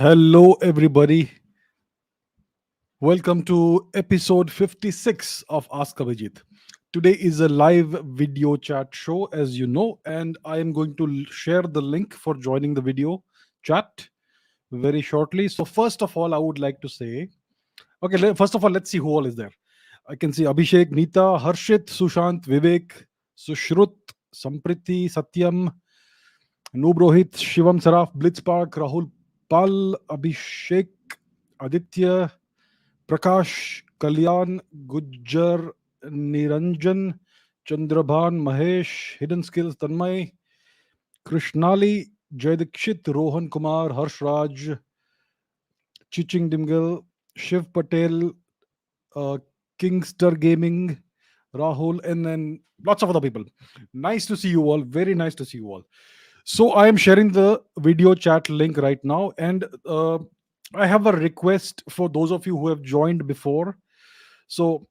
Hello, everybody. Welcome to episode 56 of Ask Abhijit. Today is a live video chat show, as you know, and I am going to share the link for joining the video chat very shortly. So, first of all, I would like to say, okay, first of all, let's see who all is there. I can see Abhishek, Neeta, Harshit, Sushant, Vivek, Sushrut, Sampriti, Satyam, Noob Rohit, Shivam Saraf, Blitzpark, Rahul Pal, Abhishek, Aditya, Prakash, Kalyan, Gujjar, Niranjan, Chandrabhan, Mahesh, Hidden Skills, Tanmay, Krishnali, Jaydikshit, Rohan Kumar, Harshraj, Chiching Dimgal, Shiv Patel, uh, Kingster Gaming, Rahul, and then lots of other people. Nice to see you all. Very nice to see you all. So I am sharing the video chat link right now, and I have a request for those of you who have joined before. So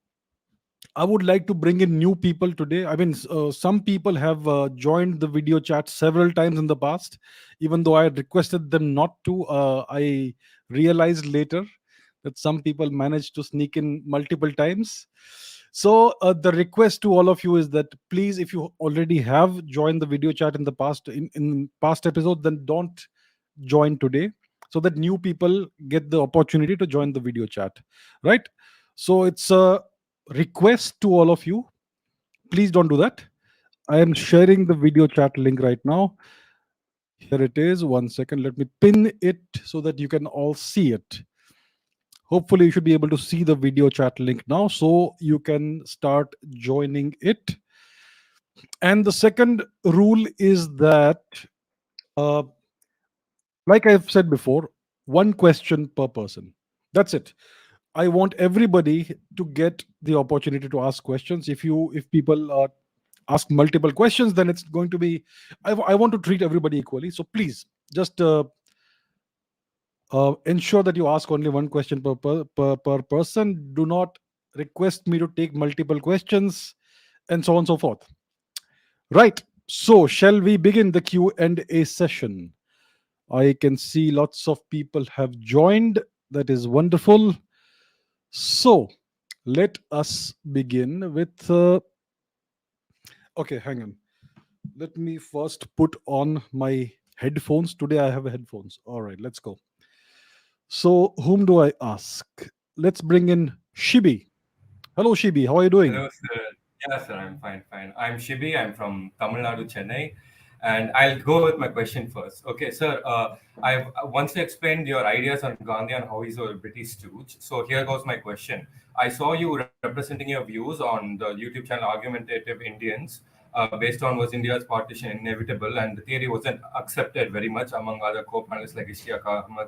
I would like to bring in new people today. I mean, some people have joined the video chat several times in the past, even though I had requested them not to. I realized later that some people managed to sneak in multiple times. So the request to all of you is that please, if you already have joined the video chat in the past in past episodes, then don't join today, so that new people get the opportunity to join the video chat. Right. So it's a request to all of you, please don't do that. I am sharing the video chat link right now. Here it is. One second, let me pin it so that you can all see it. Hopefully you should be able to see the video chat link now, so you can start joining it. And the second rule is that, uh, like I've said before, one question per person, that's it. I want everybody to get the opportunity to ask questions. If people ask multiple questions, then it's going to be, I want to treat everybody equally. So please just ensure that you ask only one question per person. Do not request me to take multiple questions, and so on and so forth. Right. So shall we begin the Q&A session? I can see lots of people have joined. That is wonderful. So let us begin with. Okay, hang on. Let me first put on my headphones. Today I have headphones. All right, let's go. So, whom do I ask? Let's bring in Shibi. Hello, Shibi. How are you doing? Hello, sir. Yeah, sir, I'm fine, fine. I'm Shibi. I'm from Tamil Nadu, Chennai, and I'll go with my question first. Okay, sir. I've once you explained your ideas on Gandhi and how he's a British stooge. So here goes my question. I saw you representing your views on the YouTube channel Argumentative Indians, based on was India's partition inevitable, and the theory wasn't accepted very much among other co-panelists like Ishtiaq Ahmed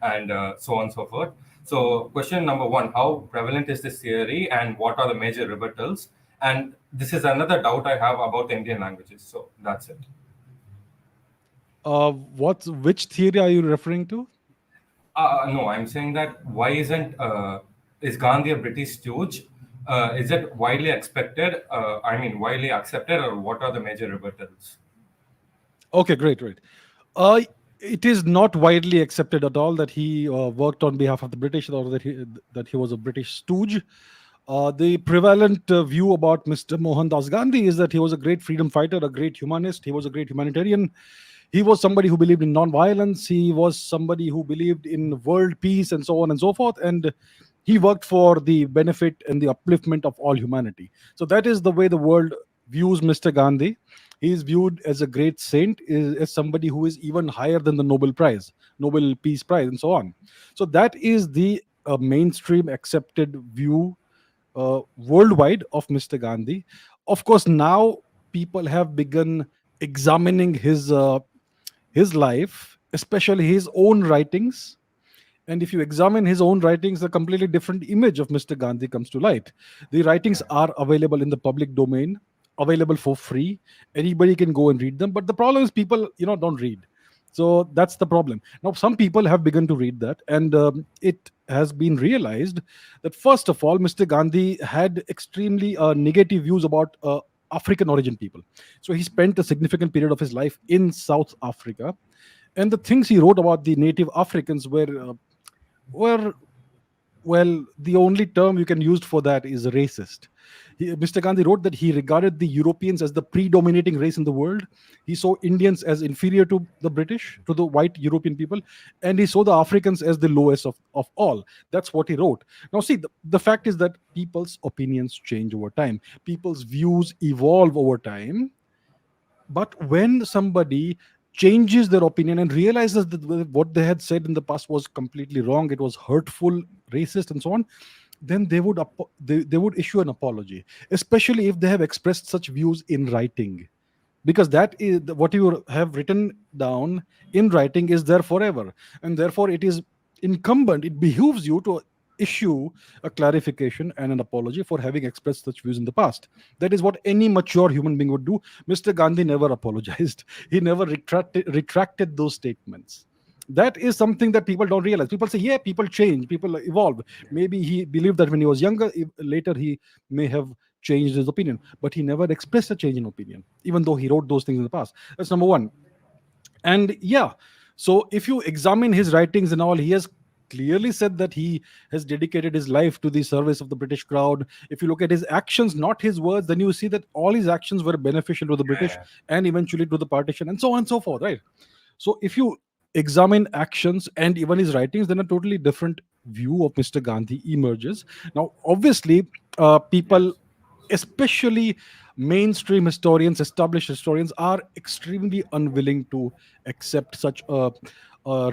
and so on and so forth. So, question number one: how prevalent is this theory, and what are the major rebuttals? And this is another doubt I have about the Indian languages. So that's it. Which theory are you referring to? No, I'm saying that why isn't is Gandhi a British stooge? Is it widely expected? I mean, widely accepted, or what are the major rebuttals? Okay, great, great. Uh, it is not widely accepted at all that he worked on behalf of the British, or that he was a British stooge. The prevalent view about Mr. Mohandas Gandhi is that he was a great freedom fighter, a great humanist. He was a great humanitarian. He was somebody who believed in non-violence. He was somebody who believed in world peace, and so on and so forth. And he worked for the benefit and the upliftment of all humanity. So that is the way the world views Mr. Gandhi. He is viewed as a great saint, as somebody who is even higher than the Nobel Prize, Nobel Peace Prize, and so on. So that is the mainstream accepted view worldwide of Mr. Gandhi. Of course, now people have begun examining his life, especially his own writings. And if you examine his own writings, a completely different image of Mr. Gandhi comes to light. The writings Yeah. are available in the public domain, available for free. Anybody can go and read them. But the problem is people, don't read. So that's the problem. Now, some people have begun to read that, and it has been realized that first of all, Mr. Gandhi had extremely negative views about African origin people. So he spent a significant period of his life in South Africa, And the things he wrote about the native Africans were well, the only term you can use for that is racist. Mr. Gandhi wrote that he regarded the Europeans as the predominating race in the world. He saw Indians as inferior to the British, to the white European people, and he saw the Africans as the lowest of all. That's what he wrote. Now, see, the fact is that people's opinions change over time, people's views evolve over time. But when somebody changes their opinion and realizes that what they had said in the past was completely wrong, it was hurtful, racist, and so on, then they would issue an apology, especially if they have expressed such views in writing, because that is what you have written down in writing is there forever, and therefore it is incumbent, it behooves you to issue a clarification and an apology for having expressed such views in the past. That is what any mature human being would do. Mr. Gandhi never apologized. He never retracted those statements. That is something that people don't realize. People say, yeah, people change, people evolve. Maybe he believed that when he was younger, later he may have changed his opinion, but he never expressed a change in opinion, even though he wrote those things in the past. That's number one. And yeah, so if you examine his writings and all, he has clearly said that he has dedicated his life to the service of the British crowd. If you look at his actions, not his words, then you see that all his actions were beneficial to the British Yeah. and eventually to the partition, and so on and so forth, right? So if you examine actions and even his writings, then a totally different view of Mr. Gandhi emerges. Now, obviously, people, Yes. especially mainstream historians, established historians, are extremely unwilling to accept such a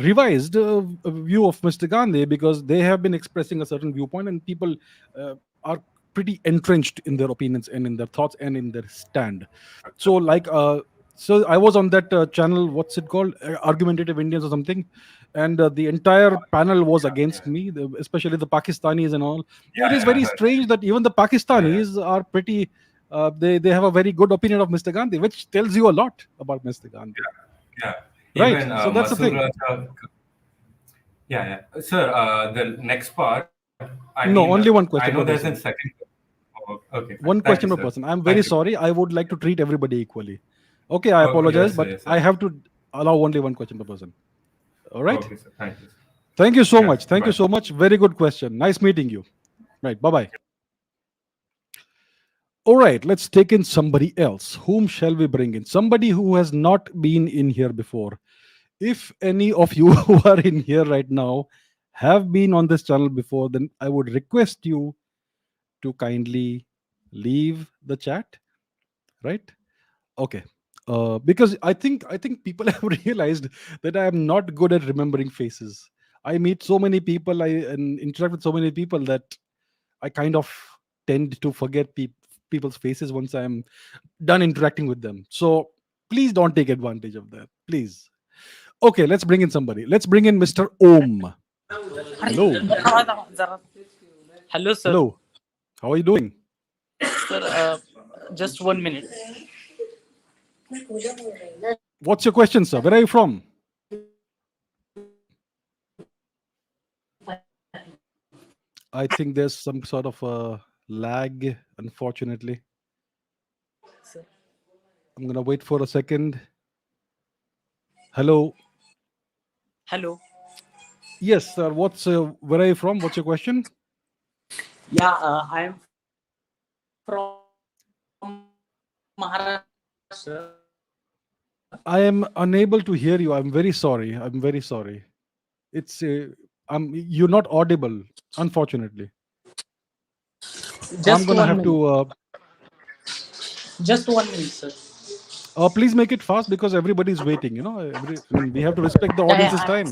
revised view of Mr. Gandhi, because they have been expressing a certain viewpoint, and people are pretty entrenched in their opinions and in their thoughts and in their stand. So, so I was on that channel. What's it called? Argumentative Indians or something, and the entire panel was against Yeah. me, especially the Pakistanis and all. Yeah. It is Yeah. I very heard. strange that even the Yeah. Pakistanis are pretty. They have a very good opinion of Mr. Gandhi, which tells you a lot about Mr. Gandhi, Yeah. right? Even So that's the Masood thing. Raza. Yeah. Yeah. Sir, the next part. I mean, No, only one I know question per there's a person. second. Oh, okay. Fine. One Thank you, question per sir. person. I'm Thank very you. sorry. I would like to treat everybody equally. Okay, I Okay. apologize, Yes, sir. but Yes, I sir. have to allow only one question per person. All right. Okay, sir. Thank you. Thank you so Yeah. much. Thank you Bye. so much. Very good question. Nice meeting you. Right. Bye bye. All right. Let's take in somebody else. Whom shall we bring in? Somebody who has not been in here before. If any of you who are in here right now have been on this channel before, then I would request you to kindly leave the chat. Right. Okay. Because I think people have realized that I am not good at remembering faces. I meet so many people, I and interact with so many people that I kind of tend to forget people's faces once I'm done interacting with them. So please don't take advantage of that. Please. Okay, let's bring in somebody. Let's bring in Mr. Om. Hello. Hello, sir. Hello. How are you doing? Sir, just 1 minute. What's your question, sir? Where are you from? I think there's some sort of a lag, unfortunately. Sir. I'm gonna wait for a second. Hello. Hello. Yes, sir. Where are you from? What's your question? Yeah, I am from Maharashtra. I am unable to hear you. I'm very sorry. I'm very sorry. It's you're not audible, unfortunately. I'm Just gonna 1 have minute. to. Just 1 minute, sir. Please make it fast because everybody's waiting. I mean, we have to respect the audience's time.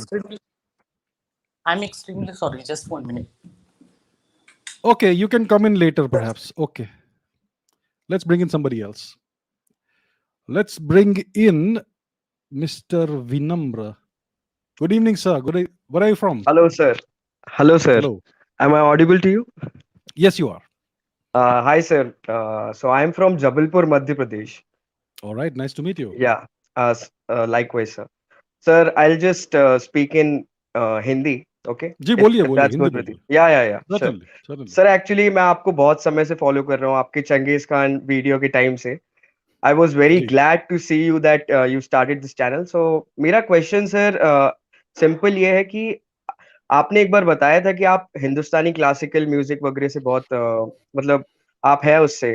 I'm extremely sorry. Just 1 minute. Okay, you can come in later, perhaps. Okay, let's bring in somebody else. Let's bring in Mr. Vinamra. Good evening, sir. Where are you from? Hello, sir. Hello, sir. Hello. Am I audible to you? Yes, you are. Hi, sir. So I'm from Jabalpur, Madhya Pradesh. All right. Nice to meet you. Yeah. Likewise, sir. Sir, I'll just speak in Hindi. Okay. Ji If बोलिए बोलिए that's Hindi good with you. बोलिए Yeah. Sure. certainly certainly sir actually मैं आपको बहुत समय से follow कर रहा हूँ आपके चंगेज खान वीडियो के टाइम से I was very जी glad to see you that you started this channel. So मेरा क्वेश्चन सर सिंपल ये है कि आपने एक बार बताया था कि आप हिंदुस्तानी क्लासिकल म्यूजिक वगैरह से बहुत मतलब आप है उससे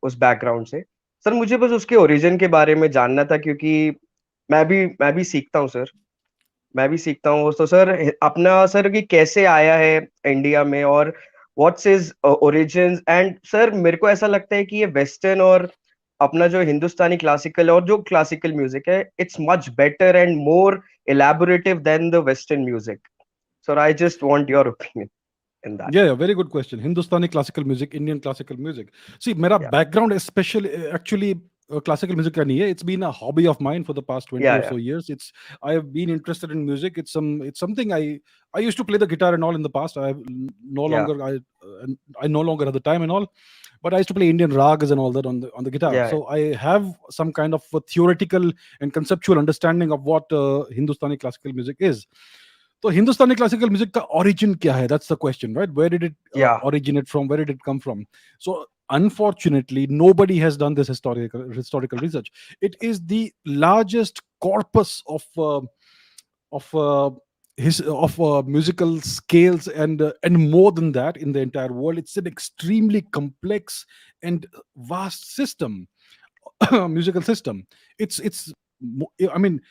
उस बैकग्राउंड से। सर मुझे बस उसके ओरिजिन के बारे में जानना था, क्योंकि मैं भी सीखता हूँ सर। मैं भी सीखता हूँ तो सर अपना सर कि कैसे आया है इंडिया में, और what's his origins. And sir मेरे को ऐसा लगता है कि ये वेस्टर्न और अपना जो हिंदुस्तानी क्लासिकल और जो क्लासिकल म्यूजिक है, it's much better and more elaborative than the western music. So I just want your opinion in that. Yeah, very good question. Hindustani classical music, Indian classical music. See, मेरा Yeah. background especially actually classical music का नहीं है. It's been a hobby of mine for the past 20 Yeah, or yeah. so years. I have been interested in music. It's something I used to play the guitar and all in the past. No Yeah. longer I no longer have the time and all. But I used to play Indian ragas and all that on the guitar. Yeah. So I have some kind of a theoretical and conceptual understanding of what Hindustani classical music is. तो हिंदुस्तानी classical music का origin क्या है? That's the question, right? Where did it Yeah. originate from? Where did it come from? So unfortunately, nobody has done this historical research. It is the largest corpus of musical scales and more than that in the entire world. It's an extremely complex and vast system, musical system. I mean,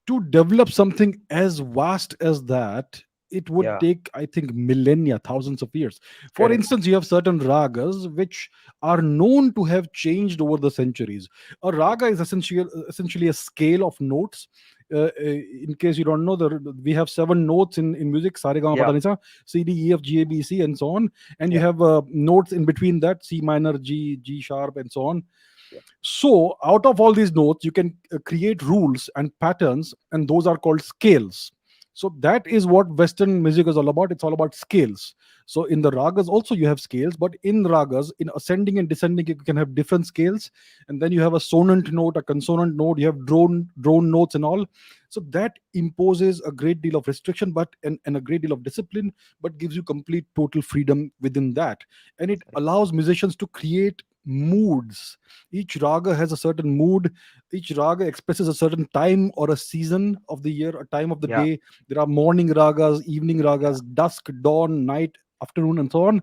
to develop something as vast as that, it would Yeah. take, I think, millennia, thousands of years. For Correct. instance, you have certain ragas which are known to have changed over the centuries. A raga is essentially a scale of notes. In case you don't know, we have 7 notes in music: sa re ga ma pa Yeah. dha ni sa, C, D, E, F, G, A, B, C, and so on. And you Yeah. have notes in between that: C minor, G sharp, and so on. Yeah. So, out of all these notes, you can create rules and patterns, and those are called scales. So, that is what Western music is all about. It's all about scales. So, in the ragas, also you have scales, but in ragas, in ascending and descending, you can have different scales. And then you have a sonant note, a consonant note, you have drone notes, and all. So, that imposes a great deal of restriction, and a great deal of discipline, but gives you complete total freedom within that. And it allows musicians to create moods. Each raga has a certain mood. Each raga expresses a certain time or a season of the year, a time of the Yeah. day. There are morning ragas, evening ragas, dusk, dawn, night, afternoon, and so on.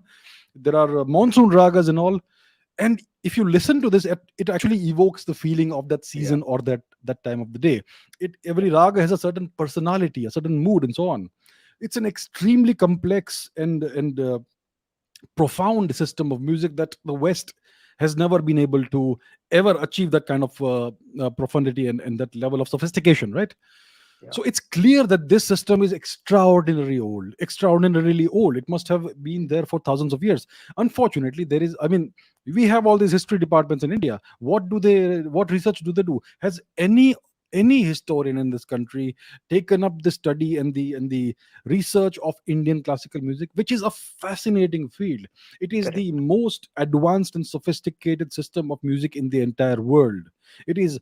There are monsoon ragas and all. And if you listen to this, it actually evokes the feeling of that Yeah. season or that time of the day. Every raga has a certain personality, a certain mood, and so on. It's an extremely complex and profound system of music that the West has never been able to ever achieve that kind of profundity and that level of sophistication, right? Yeah. So it's clear that this system is extraordinarily old. It must have been there for thousands of years. Unfortunately, we have all these history departments in India. What research do they do? Has any historian in this country taken up the study and the research of Indian classical music, which is a fascinating field? It is Correct. the most advanced and sophisticated system of music in the entire world. It is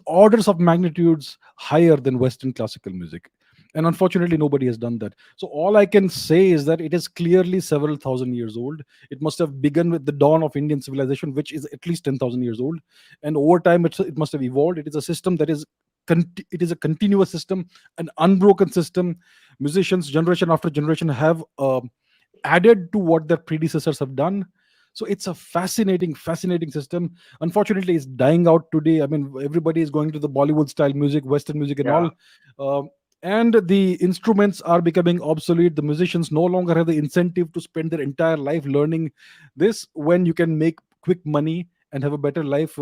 orders of magnitudes higher than Western classical music. And unfortunately, nobody has done that. So, all I can say is that it is clearly several thousand years old. It must have begun with the dawn of Indian civilization, which is at least 10,000 years old. And over time, it must have evolved. It is a system that is. It is a continuous system, an unbroken system. Musicians, generation after generation, have added to what their predecessors have done. So it's a fascinating system. Unfortunately, it's dying out today. I mean, everybody is going to the Bollywood style music, Western music, and Yeah. all. And the instruments are becoming obsolete. The musicians no longer have the incentive to spend their entire life learning this when you can make quick money and have a better life.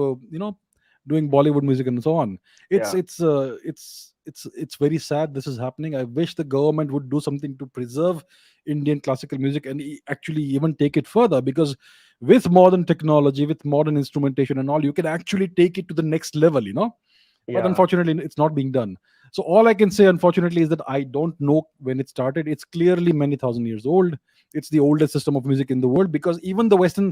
Doing Bollywood music and so on. It's Yeah. it's uh, it's it's very sad this is happening. I wish the government would do something to preserve Indian classical music and actually even take it further, because with modern technology, with modern instrumentation and all, you can actually take it to the next level. But Yeah. unfortunately, it's not being done. So all I can say, unfortunately, is that I don't know when it started. It's clearly many thousand years old. It's the oldest system of music in the world, because even the Western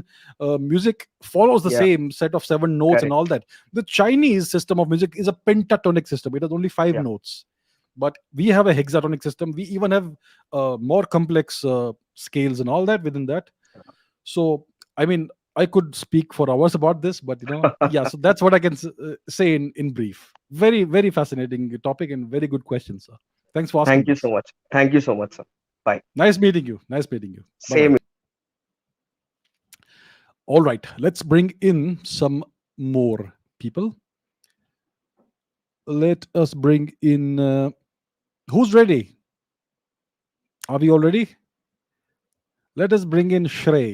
music follows the Yeah. same set of 7 notes and Correct. all that. The Chinese system of music is a pentatonic system. It has only 5 Yeah. notes. But we have a hexatonic system. We even have more complex scales and all that within that. So, I mean, I could speak for hours about this, but yeah. So that's what I can say in brief. Very, very fascinating topic and very good question, sir. Thanks for asking Thank you this. so much. Thank you so much, sir. Bye. Nice meeting you. Nice meeting you. Bye Same. bye. All right, let's bring in some more people. Let us bring in. Who's ready? Are we all ready? Let us bring in Shrey.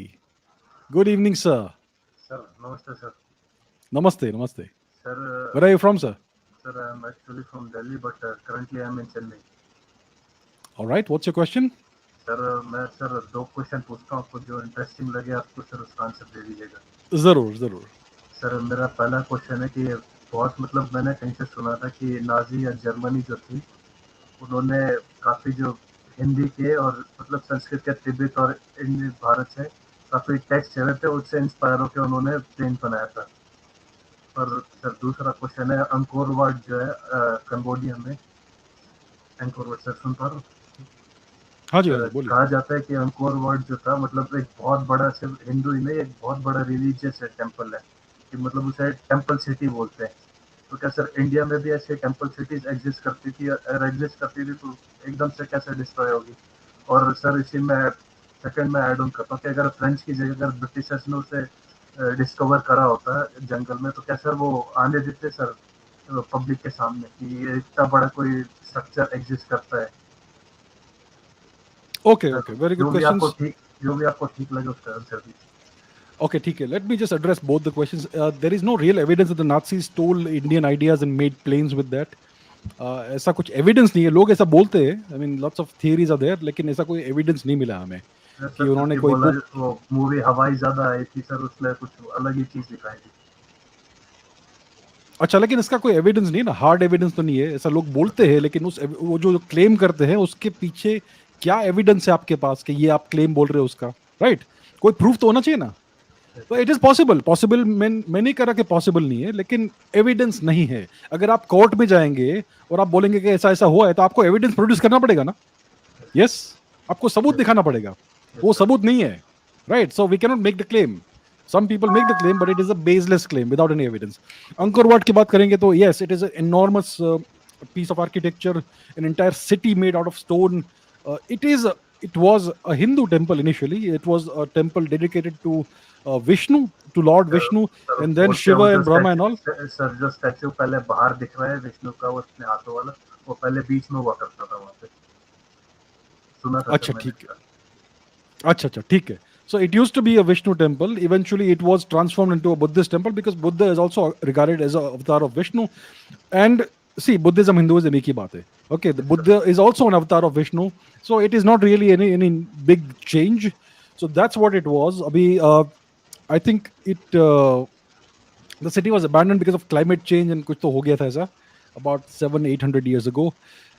Good evening, sir. Sir, namaste, sir. Namaste, namaste. Sir, Where are you from, sir? sir, I'm actually from Delhi, but currently I'm in Chennai. All right, what's your question? Sir मैं sir 2 question पूछता हूँ, आपको जो interesting लगे आपको sir उसका answer दे दीजिएगा। जरूर जरूर। सर मेरा पहला क्वेश्चन है कि बहुत मतलब मैंने कहीं से सुना था कि नाजी या जर्मनी जो थी उन्होंने काफ़ी जो हिंदी के और मतलब संस्कृत के तिब्बत और इंडियन भारत से काफ़ी टेक्स्ट चले थे, उससे इंस्पायर होकर उन्होंने प्लेन बनाया था। और सर दूसरा क्वेश्चन है अंकोर वाट जो है कंबोडिया में, अंकोर वाट सर सुन पा रहा हूँ? हाँ जी, हाँ जी, बोलिए। कहा जाता है कि अंकोर वाट जो था मतलब एक बहुत बड़ा सिर्फ हिंदू ही नहीं, एक बहुत बड़ा रिलीजियस टेम्पल है कि मतलब उसे टेम्पल सिटी बोलते हैं। तो क्या सर इंडिया में भी ऐसे टेम्पल सिटीज एग्जिस्ट करती थी? अगर एग्जिस्ट करती थी तो एकदम से कैसे डिस्ट्रॉय होगी? और सर इसी में सेकंड में ऐड ऑन करता हूँ कि अगर फ्रेंच की जगह अगर ब्रिटिशर्स ने उसे डिस्कवर करा होता है जंगल में, तो क्या सर वो आने देते सर पब्लिक के सामने कि ये इतना बड़ा कोई स्ट्रक्चर एग्जिस्ट करता है? Okay, okay, very good questions. जो भी आपको ठीक लगे उसका आंसर दीजिए। Okay, ठीक है. Let me just address both the questions. There is no real evidence that the Nazis stole Indian ideas and made planes with that. ऐसा कुछ एविडेंस नहीं है. लोग ऐसा बोलते हैं. I mean, lots of theories are there, लेकिन ऐसा कोई एविडेंस नहीं मिला हमें कि उन्होंने कोई वो मूवी हवाई ज्यादा आई थी सर, उसमें कुछ अलग ही चीज दिखाई थी। अच्छा, लेकिन इसका कोई एविडेंस नहीं है ना, हार्ड एविडेंस तो नहीं है. ऐसा लोग बोलते हैं, लेकिन उस वो जो क्लेम करते हैं उसके पीछे क्या एविडेंस है आपके पास कि ये आप क्लेम बोल रहे हो उसका, राइट? कोई प्रूफ तो होना चाहिए ना. तो इट इज पॉसिबल मैं नहीं कह रहा कि पॉसिबल नहीं है, लेकिन एविडेंस नहीं है. अगर आप कोर्ट में जाएंगे और आप बोलेंगे कि ऐसा ऐसा हुआ है, तो आपको एविडेंस प्रोड्यूस करना पड़ेगा ना. यस, आपको सबूत दिखाना पड़ेगा. वो सबूत नहीं है, right? So we cannot make the claim. Some people make the claim, but it is a baseless claim without any evidence. Angkor Wat की बात करेंगे तो yes, it is an enormous piece of architecture, an entire city made out of stone. It was a Hindu temple initially. It was a temple dedicated to Vishnu, to Lord Vishnu, and then Shiva and Brahma and all. Sir जो statue पहले बाहर दिख रहा है विष्णु का, वो अपने हाथों वाला, वो पहले बीच में हुआ करता था वहाँ पे, सुना था। अच्छा ठीक है, अच्छा ठीक है. So it used to be a Vishnu temple. Eventually, it was transformed into a Buddhist temple because Buddha is also regarded as an avatar of Vishnu. And see, Buddhism, Hinduism, एक ही बात है. Okay, the Buddha is also an avatar of Vishnu. So it is not really any big change. So that's what it was. Abhi, I think the city was abandoned because of climate change and कुछ तो हो गया था ऐसा about 700-800 years ago,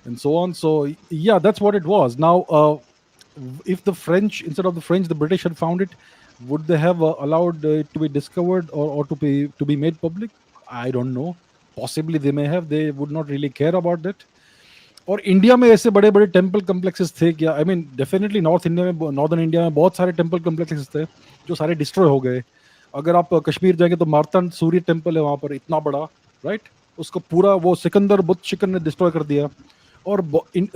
and so on. So yeah, that's what it was. Now. If the French, instead of the French, the British had found it, would they have allowed it to be discovered or to be made public? I don't know. Possibly they may have. They would not really care about that. और India में ऐसे बड़े बड़े temple complexes थे क्या? I mean definitely northern India में बहुत सारे टेम्पल कम्प्लेक्सेस थे जो सारे डिस्ट्रॉय हो गए. अगर आप कश्मीर जाएंगे तो मार्तांड सूर्य टेम्पल है वहाँ पर, इतना बड़ा, राइट? उसको पूरा वो सिकंदर बुत शिकन ने डिस्ट्रॉय कर दिया. और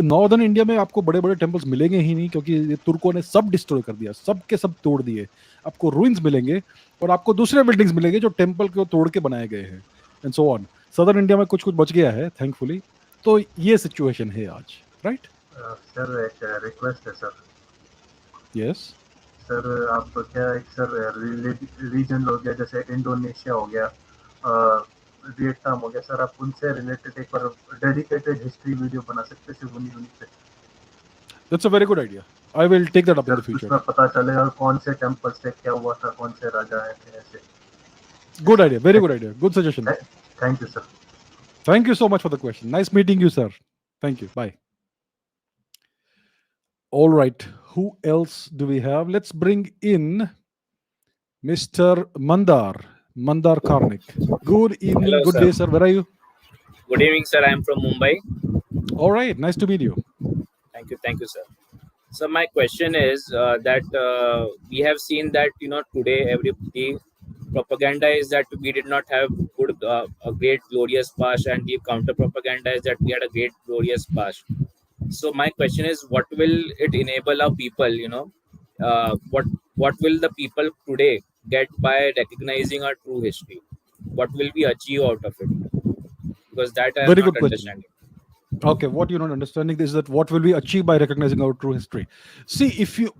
नॉर्दर्न इंडिया में आपको बड़े बड़े टेम्पल्स मिलेंगे ही नहीं, क्योंकि तुर्कों ने सब डिस्ट्रॉय कर दिया, सब के सब तोड़ दिए. आपको रूइंस मिलेंगे और आपको दूसरे बिल्डिंग्स मिलेंगे जो टेम्पल को तोड़ के बनाए गए हैं, and so on. Southern India में कुछ बच गया है थैंकफुली. तो ये सिचुएशन है आज, राइट? सर एक रिक्वेस्ट है सर. यस सर आप क्या एक सर रीजन हो गया, जैसे इंडोनेशिया हो गया, वियतनाम हो गया, सर आप उनसे रिलेटेड एक बार डेडिकेटेड हिस्ट्री वीडियो बना सकते हैं सिर्फ उन्हीं पे. That's a very good idea. I will take that up in the future. उसमें पता चलेगा कौन से टेम्पल्स थे, क्या हुआ था, कौन से राजा आए थे, ऐसे. Good idea, very good idea, good suggestion. Thank you sir. Thank you so much for the question. Nice meeting you, sir. Thank you. Bye. All right. Who else do we have? Let's bring in Mr. Mandar Karnik. Good evening. Hello, good sir. day, sir. Where are you? Good evening, sir. I am from Mumbai. All right. Nice to meet you. Thank you, sir. So my question is that we have seen that today everybody propaganda is that we did not have a great glorious past, and the counter propaganda is that we had a great glorious past. So my question is, what will it enable our people? What will the people today get by recognizing our true history? What will we achieve out of it? Because that I am Very not good question. understanding. Okay, what you're not understanding is that what will we achieve by recognizing our true history? See, if you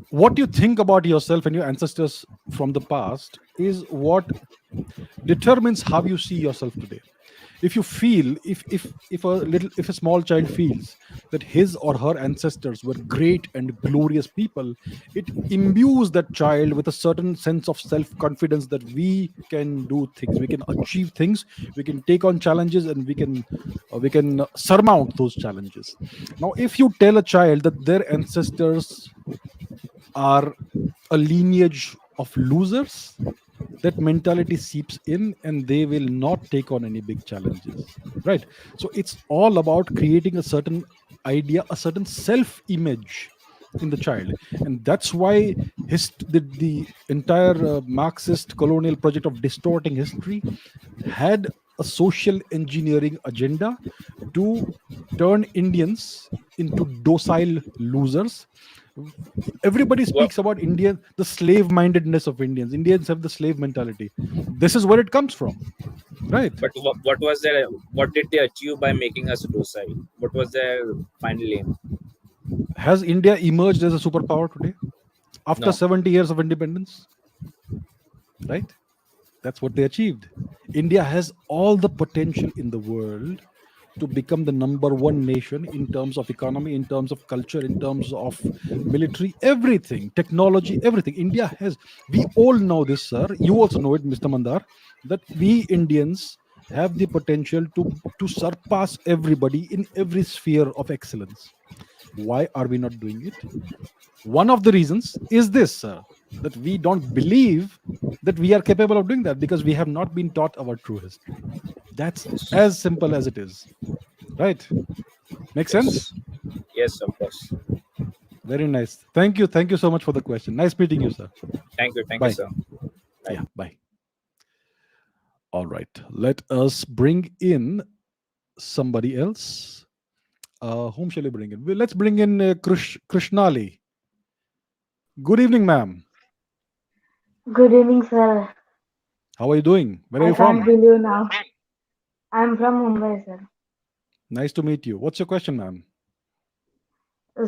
what you think about yourself and your ancestors from the past is what determines how you see yourself today. If you feel, if a small child feels that his or her ancestors were great and glorious people, it imbues that child with a certain sense of self confidence that we can do things, we can achieve things, we can take on challenges, and we can surmount those challenges. Now, if you tell a child that their ancestors are a lineage of losers, that mentality seeps in and they will not take on any big challenges, right? So it's all about creating a certain idea, a certain self image in the child. And that's why the entire Marxist colonial project of distorting history had a social engineering agenda to turn Indians into docile losers. Everybody What, speaks about Indian, the slave mindedness of Indians. Indians have the slave mentality. This is where it comes from, right? but what was their, what did they achieve by making us docile? What was their final aim? Has India emerged as a superpower today after No. 70 years of independence? Right? That's what they achieved. India has all the potential in the world to become the number one nation in terms of economy, in terms of culture, in terms of military, everything, technology, everything. India has, we all know this, sir. You also know it, Mr. Mandar, that we Indians have the potential to surpass everybody in every sphere of excellence. Why are we not doing it? One of the reasons is this, sir, that we don't believe that we are capable of doing that because we have not been taught our true history. That's as simple as it is. Right? Make sense? Yes, of course. Very nice. Thank you. Thank you so much for the question. Nice meeting you, sir. Thank you, Bye. sir. Bye. Yeah, bye. All right. Let us bring in somebody else. Whom shall we bring in? Well, let's bring in Krishnali. Good evening, ma'am. Good evening, sir. How are you doing? Where are I you can't from? believe now. I'm from Mumbai, sir. Nice to meet you. What's your question, ma'am?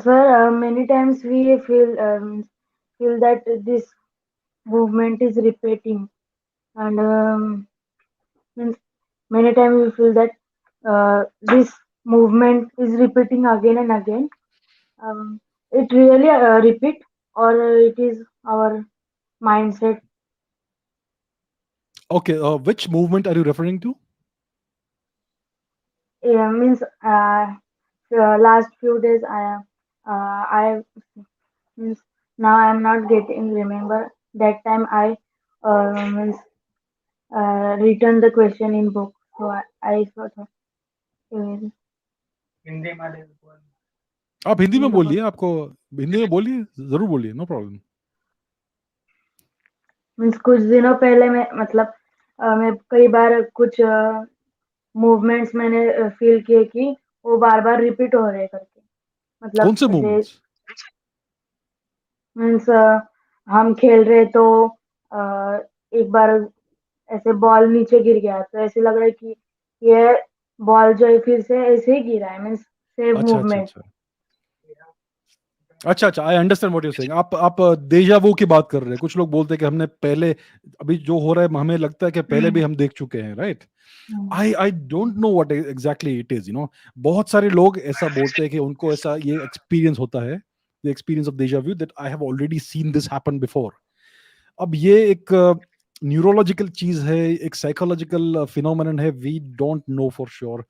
Sir, many times we feel that this movement is repeating, and means many times we feel that this movement is repeating again and again. It really repeat, or it is our mindset. Okay, which movement are you referring to? Yeah, means last few days I means now I'm not getting remember that time I means written the question in book, so I thought आप हिंदी में हिंदी में बोलिए, आपको हिंदी में बोलिए, जरूर बोलिए, no problem. Means कुछ दिनों पहले मैं मतलब मैं कई बार कुछ मूवमेंट्स मैंने फील किए कि वो बार बार रिपीट हो रहे करके, मतलब कौन से मूवमेंट्स? मीन्स हम खेल रहे तो एक बार ऐसे बॉल नीचे गिर गया तो ऐसे लग रहा है कि ये बॉल जो है फिर से ऐसे ही गिरा है, मीन्स सेम अच्छा अच्छा मूवमेंट. अच्छा अच्छा, I understand what you saying. आप डेजा वू की बात कर रहे हैं. कुछ लोग बोलते हैं कि हमने पहले, अभी जो हो रहा है हमें लगता है कि पहले भी हम देख चुके हैं, right? I don't know what exactly it is, बहुत सारे लोग ऐसा बोलते हैं कि उनको ऐसा ये एक्सपीरियंस होता है, the experience of deja vu, that I have already seen this happen before. अब ये एक न्यूरोलॉजिकल चीज है, एक साइकोलॉजिकल फिनोमेनन है. We don't know for sure.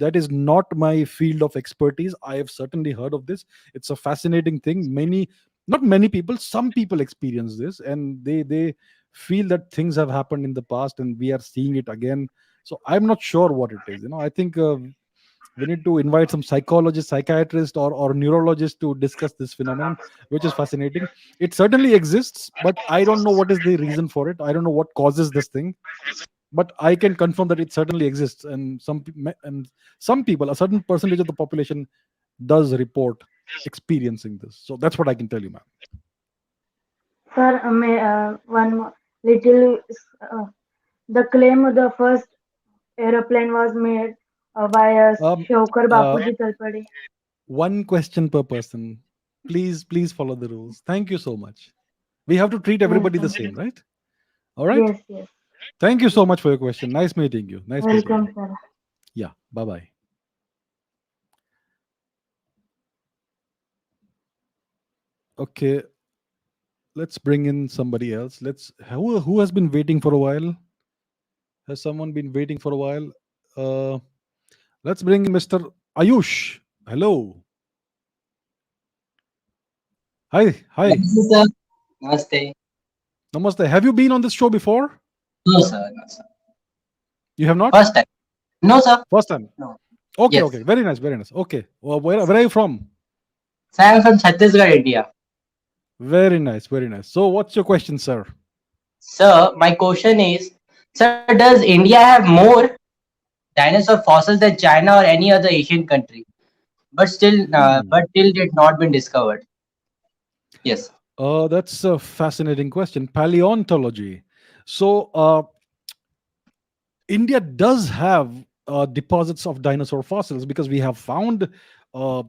That is not my field of expertise. I have certainly heard of this. It's a fascinating thing. Not many people, some people experience this, and they feel that things have happened in the past and we are seeing it again. So I'm not sure what it is. I think We need to invite some psychologist, psychiatrist, or neurologist to discuss this phenomenon, which is fascinating. It certainly exists, but I don't know what is the reason for it. I don't know what causes this thing, but I can confirm that it certainly exists, and some people, a certain percentage of the population, does report experiencing this. So that's what I can tell you, ma'am. Sir, one more little. The claim of the first aeroplane was made by Shaukar Bapuji Talpade. One question per person. Please follow the rules. Thank you so much. We have to treat everybody the same, right? All right. Yes, yes. Thank you so much for your question. Nice meeting you. Nice meeting Welcome, you. sir. Yeah. Bye bye. Okay. Let's bring in somebody else. Who has been waiting for a while? Has someone been waiting for a while? Let's bring in Mr. Ayush. Hello. Hi. Namaste, sir. Namaste. Namaste. Have you been on this show before? No, sir. No, sir. You have not? First time. No, sir. First time. No. Okay. Yes. Okay. Very nice. Very nice. Okay. Well, where are you from? Sir, I'm from Chhattisgarh, India. Very nice. Very nice. So, what's your question, sir? Sir, my question is, sir, does India have more dinosaur fossils than China or any other Asian country? But still, did not been discovered. Yes. That's a fascinating question. Paleontology. So, India does have deposits of dinosaur fossils because we have found uh,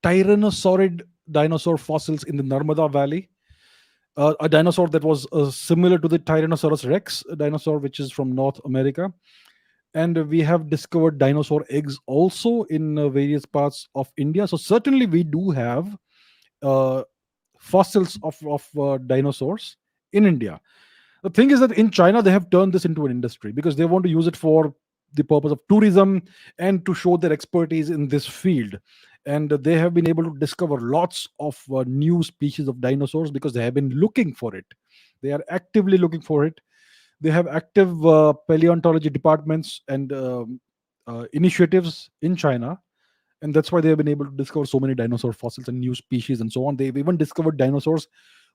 tyrannosaurid dinosaur fossils in the Narmada Valley. A dinosaur that was similar to the Tyrannosaurus rex dinosaur, which is from North America. And we have discovered dinosaur eggs also in various parts of India. So certainly we do have fossils of dinosaurs in India. The thing is that in China, they have turned this into an industry because they want to use it for the purpose of tourism and to show their expertise in this field. And they have been able to discover lots of new species of dinosaurs because they have been looking for it. They are actively looking for it. They have active paleontology departments and initiatives in China, and that's why they have been able to discover so many dinosaur fossils and new species and so on. They've even discovered dinosaurs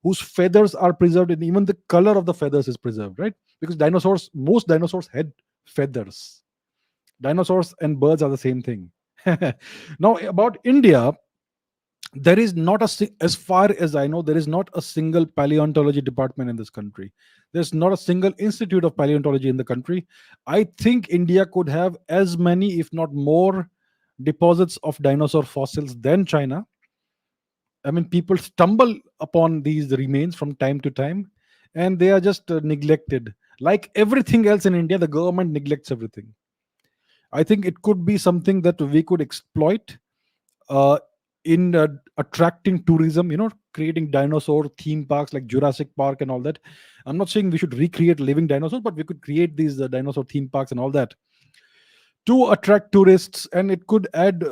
whose feathers are preserved, and even the color of the feathers is preserved, right? Because most dinosaurs had feathers. Dinosaurs and birds are the same thing. Now, about India, there is not as far as I know, there is not a single paleontology department in this country. There's not a single institute of paleontology in the country. I think India could have as many, if not more, deposits of dinosaur fossils than China. I mean, people stumble upon these remains from time to time, and they are just neglected. Like everything else in India, the government neglects everything. I think it could be something that we could exploit uh, in attracting tourism, creating dinosaur theme parks like Jurassic Park and all that. I'm not saying we should recreate living dinosaurs, but we could create these dinosaur theme parks and all that to attract tourists, and it could add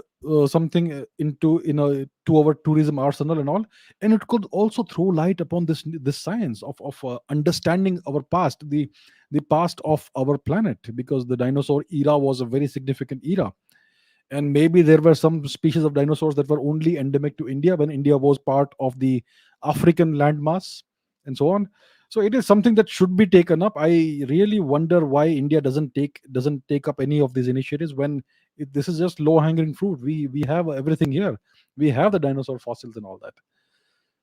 something to our tourism arsenal and all. And it could also throw light upon this science of understanding our past, the past of our planet, because the dinosaur era was a very significant era. And maybe there were some species of dinosaurs that were only endemic to India when India was part of the African landmass and so on. So it is something that should be taken up. I really wonder why India doesn't take up any of these initiatives when this is just low hanging fruit. We have everything here. We have the dinosaur fossils and all that.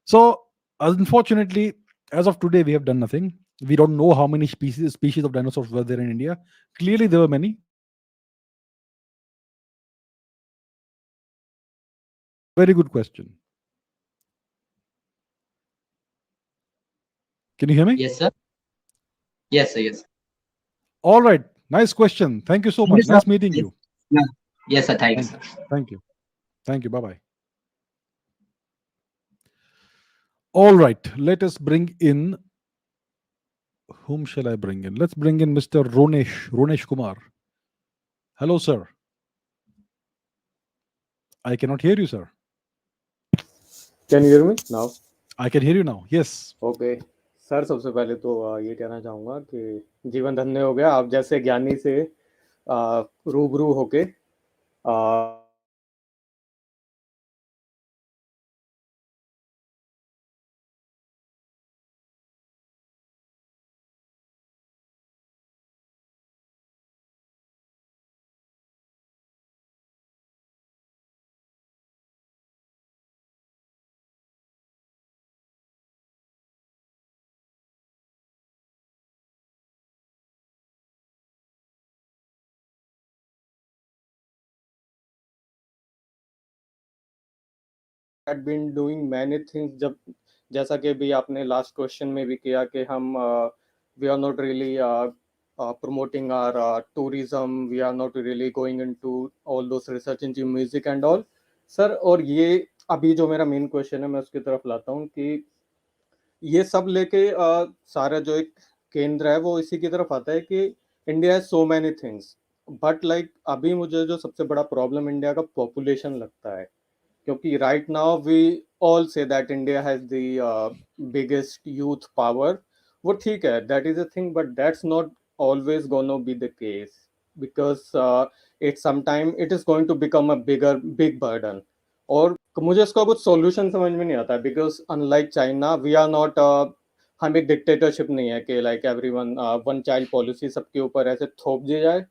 So unfortunately, as of today, we have done nothing. We don't know how many species of dinosaurs were there in India. Clearly, there were many. Very good question. Can you hear me? Yes, sir. Yes, sir. Yes. All right. Nice question. Thank you so Thank much. you, sir. Nice meeting you. Yeah. Yes, sir. Thanks, sir. Thank you. Thank you. Bye bye. All right. Let us bring in. Whom shall I bring in? Let's bring in Mr. Ronesh Kumar. Hello, sir. I cannot hear you, sir. Can you hear me now? I can hear you now. Yes. Okay sir, सबसे पहले तो ये कहना चाहूँगा कि जीवन धन्य हो गया आप जैसे ज्ञानी से रूबरू होके uh, had been doing many things. जब जैसा कि भी आपने लास्ट क्वेश्चन में भी किया कि हम we are not really promoting our tourism, we are not really going into all those research into music and all. Sir, और ये अभी जो मेरा मेन क्वेश्चन है मैं उसकी तरफ लाता हूँ कि ये सब लेके सारा जो एक केंद्र है वो इसी की तरफ आता है कि India has so many things, but like अभी मुझे जो सबसे बड़ा प्रॉब्लम इंडिया का पॉपुलेशन लगता है, क्योंकि right now we all say that India has the biggest youth power. वो ठीक है, that is a thing, but that's not always gonna be the case, because it sometime it is going to become a big burden. और मुझे इसका कुछ solution समझ में नहीं आता, because unlike China we are not, हम एक डिक्टेटरशिप नहीं है कि like everyone one child policy सबके ऊपर ऐसे थोप दी जाए.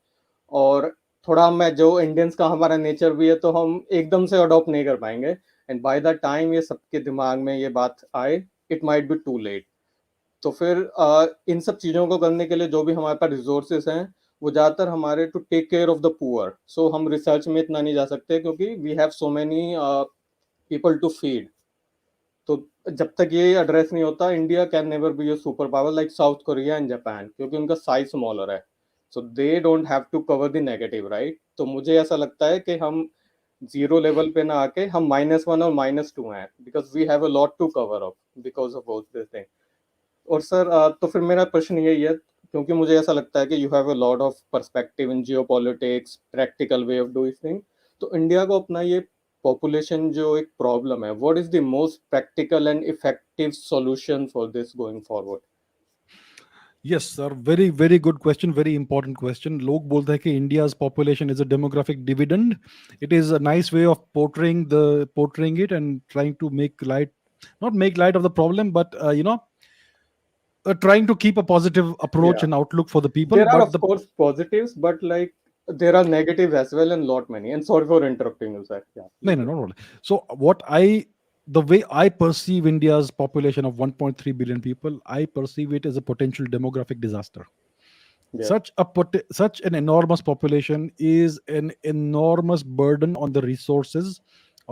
और थोड़ा मैं जो इंडियंस का हमारा नेचर भी है तो हम एकदम से अडॉप्ट नहीं कर पाएंगे, एंड बाय द टाइम ये सबके दिमाग में ये बात आए it might be too late. तो फिर इन सब चीज़ों को करने के लिए जो भी हमारे पास रिसोर्सेज हैं वो ज़्यादातर हमारे to take care of the poor. So हम रिसर्च में इतना नहीं जा सकते क्योंकि we have so many people to feed. तो जब तक ये एड्रेस नहीं होता, India can never be a super power like South Korea and Japan, क्योंकि उनका साइज स्मॉलर है. So they don't have to cover the negative, right? तो मुझे ऐसा लगता है कि हम जीरो लेवल पे ना आके हम -1 और -2 हैं, because we have a lot to cover up because of both this thing. और सर तो फिर मेरा प्रश्न यही है, क्योंकि मुझे ऐसा लगता है कि you have a lot of perspective in geopolitics, practical way of doing thing. तो इंडिया को अपना ये पॉपुलेशन जो एक प्रॉब्लम है, what is the most practical and effective solution for this going forward? Yes, sir. Very, very good question. Very important question. लोग बोलते हैं कि India's population is a demographic dividend. It is a nice way of portraying it and trying to make light, not make light of the problem, but trying to keep a positive approach Yeah. and outlook for the people. There are But of course positives, but like there are negatives as well, and lot many. And sorry for interrupting you, sir. Yeah. no, no, no, no. So the way I perceive India's population of 1.3 billion people, I perceive it as a potential demographic disaster. Yeah. Such an enormous population is an enormous burden on the resources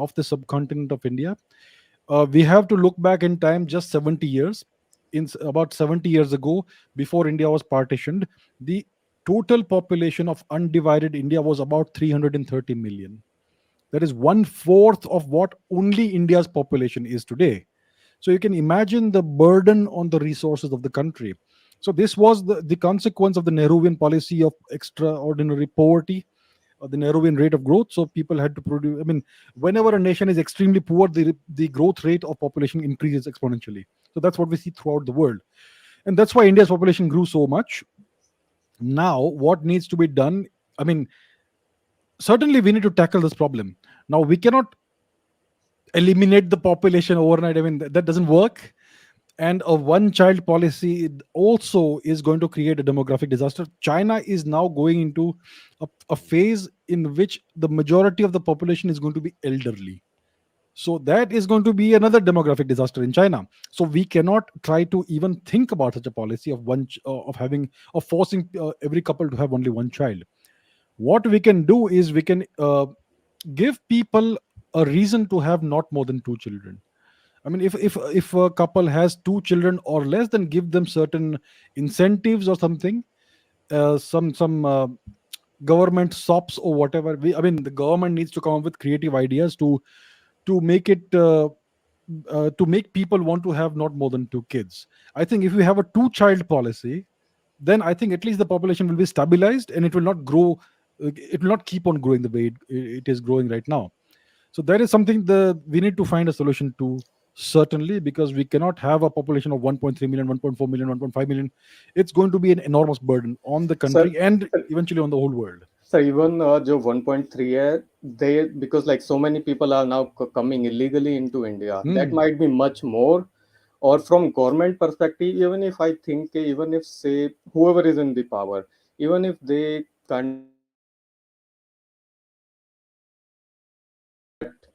of the subcontinent of India. We have to look back in time just 70 years. About 70 years ago, before India was partitioned, the total population of undivided India was about 330 million. That is 1/4 of what only India's population is today. So you can imagine the burden on the resources of the country. So this was the consequence of the Nehruvian policy of extraordinary poverty, or the Nehruvian rate of growth. So people had to produce. I mean, whenever a nation is extremely poor, the growth rate of population increases exponentially. So that's what we see throughout the world, and that's why India's population grew so much. Now, what needs to be done? I mean, certainly we need to tackle this problem. Now, we cannot eliminate the population overnight. I mean, that doesn't work. And a one child policy also is going to create a demographic disaster. China is now going into a phase in which the majority of the population is going to be elderly. So that is going to be another demographic disaster in China. So we cannot try to even think about such a policy of of forcing every couple to have only one child. What we can do is we can give people a reason to have not more than two children. I mean, if a couple has two children or less, then give them certain incentives or something, some government SOPs or whatever. I mean, the government needs to come up with creative ideas to make it to make people want to have not more than two kids. I think if we have a two-child policy, then I think at least the population will be stabilized and it will not grow. It will not keep on growing the way it is growing right now. So that is something that we need to find a solution to, certainly, because we cannot have a population of 1.3 million, 1.4 million, 1.5 million. It's going to be an enormous burden on the country and eventually on the whole world. So even जो 1.3 है, they, because like so many people are now coming illegally into India, that might be much more. Or from government perspective, even if I think, even if say whoever is in the power, even if they kind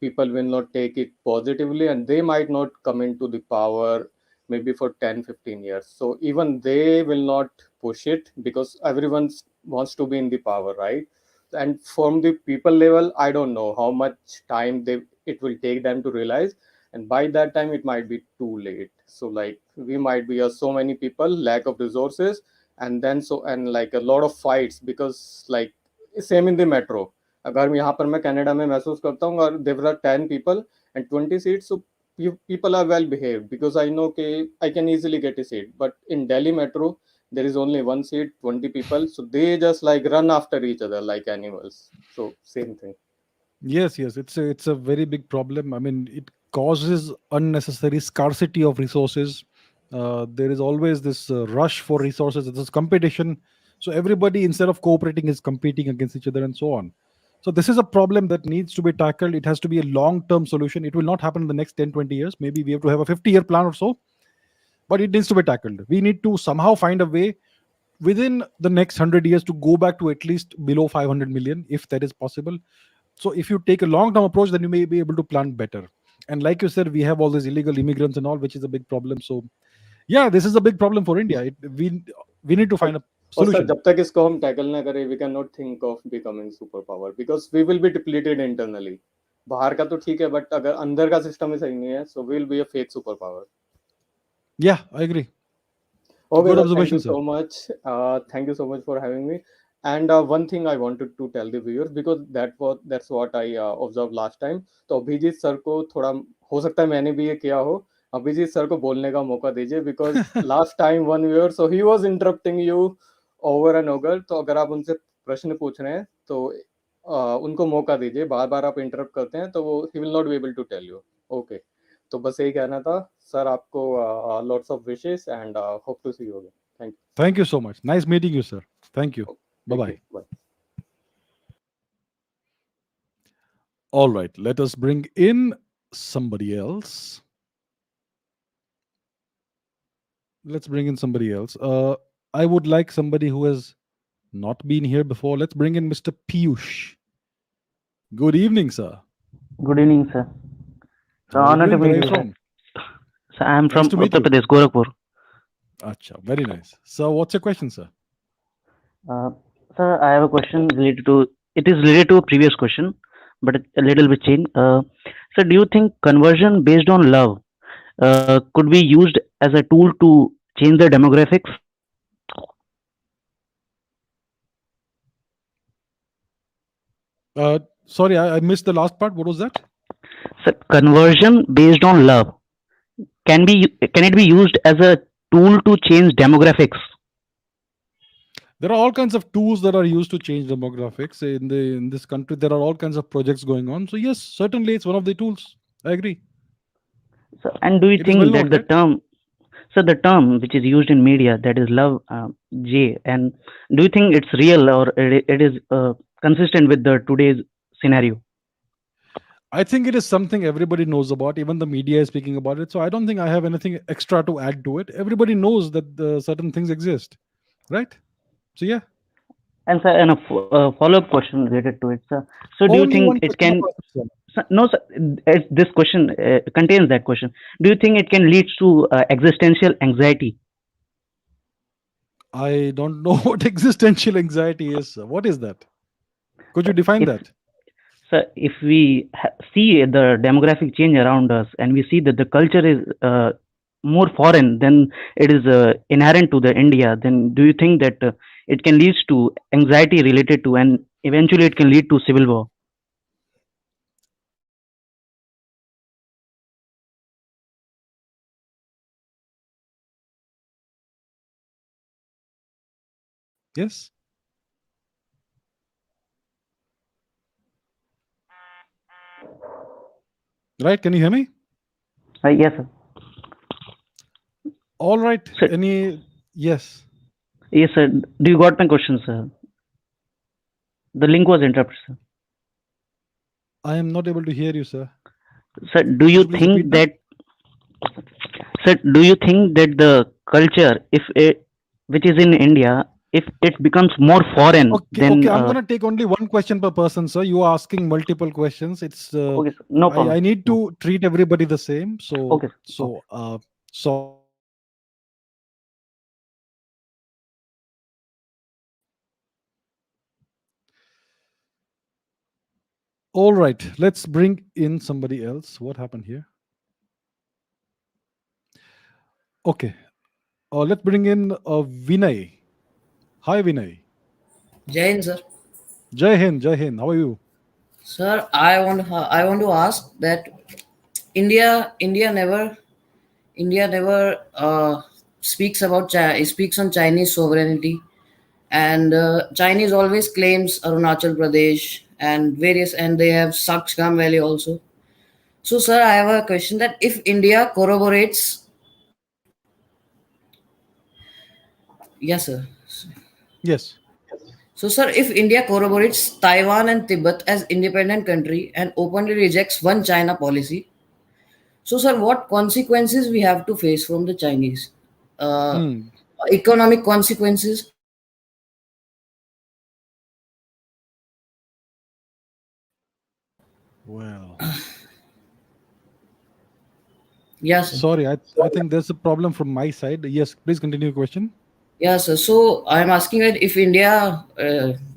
people will not take it positively and they might not come into the power maybe for 10-15 years, so even they will not push it because everyone wants to be in the power, right? And from the people level, I don't know how much time they it will take them to realize, and by that time it might be too late. So like we might be so many people, lack of resources, and then so and like a lot of fights, because like same in the metro, अगर यहाँ पर मैं Canada में महसूस करता हूँ और there are 10 people and 20 seats, so people are well behaved because I know कि I can easily get a seat, but in Delhi metro there is only one seat, 20 people, so they just like run after each other like animals. So same thing. Yes, yes, it's a very big problem. I mean, it causes unnecessary scarcity of resources. There is always this rush for resources. This competition. So everybody, instead of cooperating, is competing against each other and so on. So this is a problem that needs to be tackled. It has to be a long-term solution. It will not happen in the next 10, 20 years. Maybe we have to have a 50-year plan or so, but it needs to be tackled. We need to somehow find a way within the next 100 years to go back to at least below 500 million, if that is possible. So if you take a long-term approach, then you may be able to plan better. And like you said, we have all these illegal immigrants and all, which is a big problem. So yeah, this is a big problem for India. We need to find a और sir solution. जब तक इसको हम tackle ना करें, we cannot think of becoming super power because we will be depleted internally. बाहर का तो ठीक है, but अगर अंदर का सिस्टम ही सही नहीं है, so we will be a fake super power. Yeah, I agree. Okay, Good sir, observation, thank you so much. Thank you so much for having me. And one thing I wanted to tell the viewers, because that's what I observed last time. तो Abhijit sir को थोड़ा हो सकता है मैंने भी ये किया हो, अभिजीत सर को बोलने का मौका दीजिए, because last time one viewer, so he was interrupting you over and over. तो अगर आप उनसे प्रश्न पूछ रहे हैं तो उनको मौका दीजिए, बार बार आप इंटरप्ट करते हैं तो वो he will not be able to tell you. Okay. तो बस यही कहना था सर, आपको lots of wishes and hope to see you again. Thank you. Thank you so much. Nice meeting you, sir. Thank you. Thank Bye-bye. you. Bye. All right, let us bring in somebody else. Let's bring in somebody else. I would like somebody who has not been here before. Let's bring in Mr. Piyush. Good evening, sir. Good evening, sir. So How are you honor to doing? Where are meet you you, sir. from? So I am from Nice to meet Uttar you. Pradesh, Gorakhpur. Acha, very nice. So, what's your question, sir? Sir, I have a question related to, it is related to a previous question, but a little bit change. So do you think conversion based on love could be used as a tool to change the demographics? Sorry, I missed the last part. What was that? So conversion based on love can it be used as a tool to change demographics? There are all kinds of tools that are used to change demographics in this country. There are all kinds of projects going on. So yes, certainly it's one of the tools. I agree. So, and do you It is well think that known, the term which is used in media, that is love, J, and do you think it's real or it is consistent with the today's scenario? I think it is something everybody knows about. Even the media is speaking about it. So I don't think I have anything extra to add to it. Everybody knows that certain things exist, right? So yeah. And sir, and a follow-up question related to it, sir. So do you Only one think it question can? per person. No, sir. This question contains that question. Do you think it can lead to existential anxiety? I don't know what existential anxiety is. Sir. What is that? Could you define If, that? sir, if we see the demographic change around us and we see that the culture is more foreign than it is inherent to the India, then do you think that it can lead to anxiety related to, and eventually it can lead to civil war? Yes. Right? Can you hear me? Yes, sir. All right. Sir. Yes. Yes, sir. Do you got my question, sir? The link was interrupted, sir. I am not able to hear you, sir. Sir, do you Could you please think repeat that, sir, do you think that the culture, if it, which is in India, if it becomes more foreign, Okay, then okay. I'm gonna take only one question per person, sir. You are asking multiple questions. It's okay, sir, no problem. I need No. to treat everybody the same. So Okay, sir. so all right. Let's bring in somebody else. What happened here? Okay. Let's bring in Vinay. Hi, Vinay. Jai Hind, sir. Jai Hind. Jai Hind. How are you? Sir, I want to ask that India never speaks about speaks on Chinese sovereignty, and Chinese always claims Arunachal Pradesh and various, and they have Sakshgam Valley also. So, sir, I have a question that if India corroborates, yes, sir. Yes. So, sir, if India corroborates Taiwan and Tibet as independent country and openly rejects one China policy, so, sir, what consequences we have to face from the Chinese? Hmm. Economic consequences. Well, Yes, sir. sorry. I think there's a problem from my side. Yes. Please continue your question. Yes, sir. So, I'm asking that if India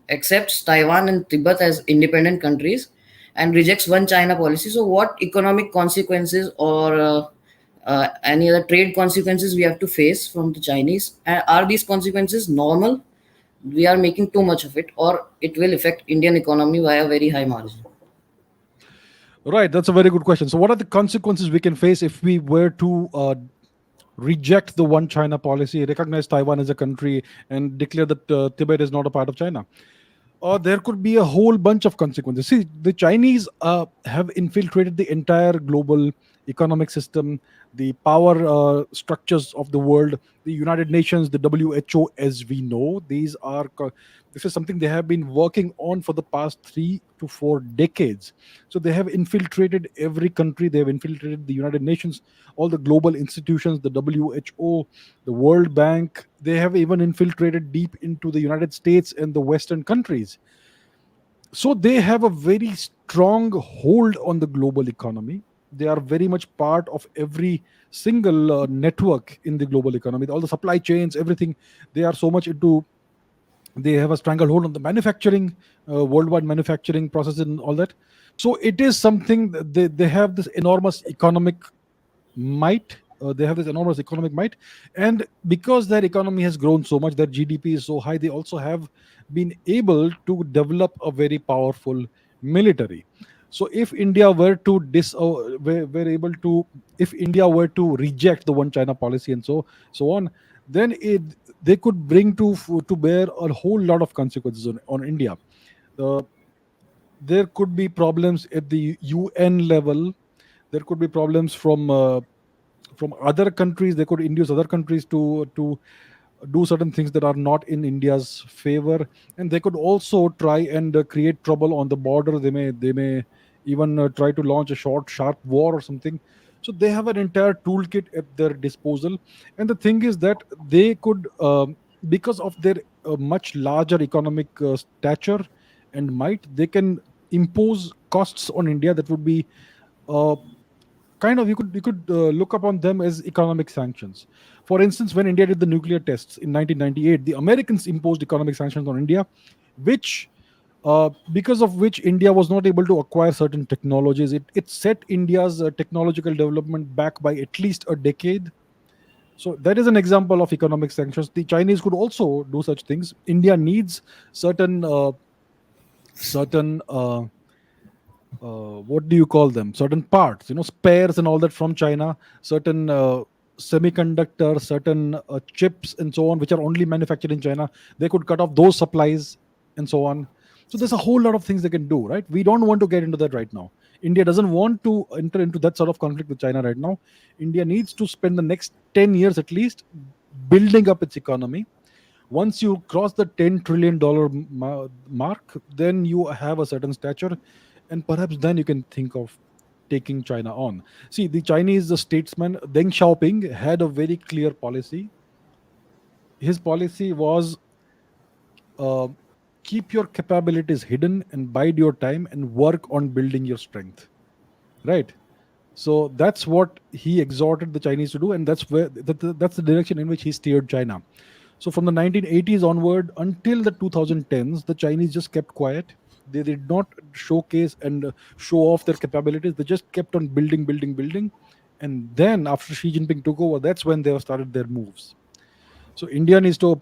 accepts Taiwan and Tibet as independent countries and rejects one China policy, so what economic consequences or any other trade consequences we have to face from the Chinese? And are these consequences normal? We are making too much of it, or it will affect Indian economy by a very high margin? Right. That's a very good question. So, what are the consequences we can face if we were to reject the one China policy, recognize Taiwan as a country, and declare that Tibet is not a part of China? Or there could be a whole bunch of consequences. See, the Chinese have infiltrated the entire global economic system, the power structures of the world, the United Nations, the WHO, as we know. This is something they have been working on for the past 3 to 4 decades. So they have infiltrated every country. They have infiltrated the United Nations, all the global institutions, the WHO, the World Bank. They have even infiltrated deep into the United States and the Western countries. So they have a very strong hold on the global economy. They are very much part of every single network in the global economy, all the supply chains, everything. They are so much into, they have a stranglehold on the manufacturing, worldwide manufacturing process and all that. So it is something that they have this enormous economic might. And because their economy has grown so much, their GDP is so high, they also have been able to develop a very powerful military. So if India were to were able to, if India were to reject the one China policy and so on, then they could bring to bear a whole lot of consequences on India. There could be problems at the UN level. There could be problems from other countries. They could induce other countries to do certain things that are not in India's favor, and they could also try and create trouble on the border. They may even try to launch a sharp war or something. So they have an entire toolkit at their disposal. And the thing is that they could, because of their much larger economic stature and might, they can impose costs on India that would be uh, kind of, you could look upon them as economic sanctions. For instance, when India did the nuclear tests in 1998, the Americans imposed economic sanctions on India, which because of which India was not able to acquire certain technologies. It set India's technological development back by at least a decade. So that is an example of economic sanctions. The Chinese could also do such things. India needs certain what do you call them, certain parts, spares and all that from China, certain semiconductors, certain chips and so on, which are only manufactured in China. They could cut off those supplies and so on. So there's a whole lot of things they can do, right? We don't want to get into that right now. India doesn't want to enter into that sort of conflict with China right now. India needs to spend the next 10 years at least building up its economy. Once you cross the $10 trillion mark, then you have a certain stature, and perhaps then you can think of taking China on. See, the Chinese statesman Deng Xiaoping had a very clear policy. His policy was uh, keep your capabilities hidden and bide your time and work on building your strength. Right? So that's what he exhorted the Chinese to do, and that's the direction in which he steered China. So from the 1980s onward until the 2010s, the Chinese just kept quiet. They did not showcase and show off their capabilities. They just kept on building, building, building. And then after Xi Jinping took over, that's when they started their moves. So India needs to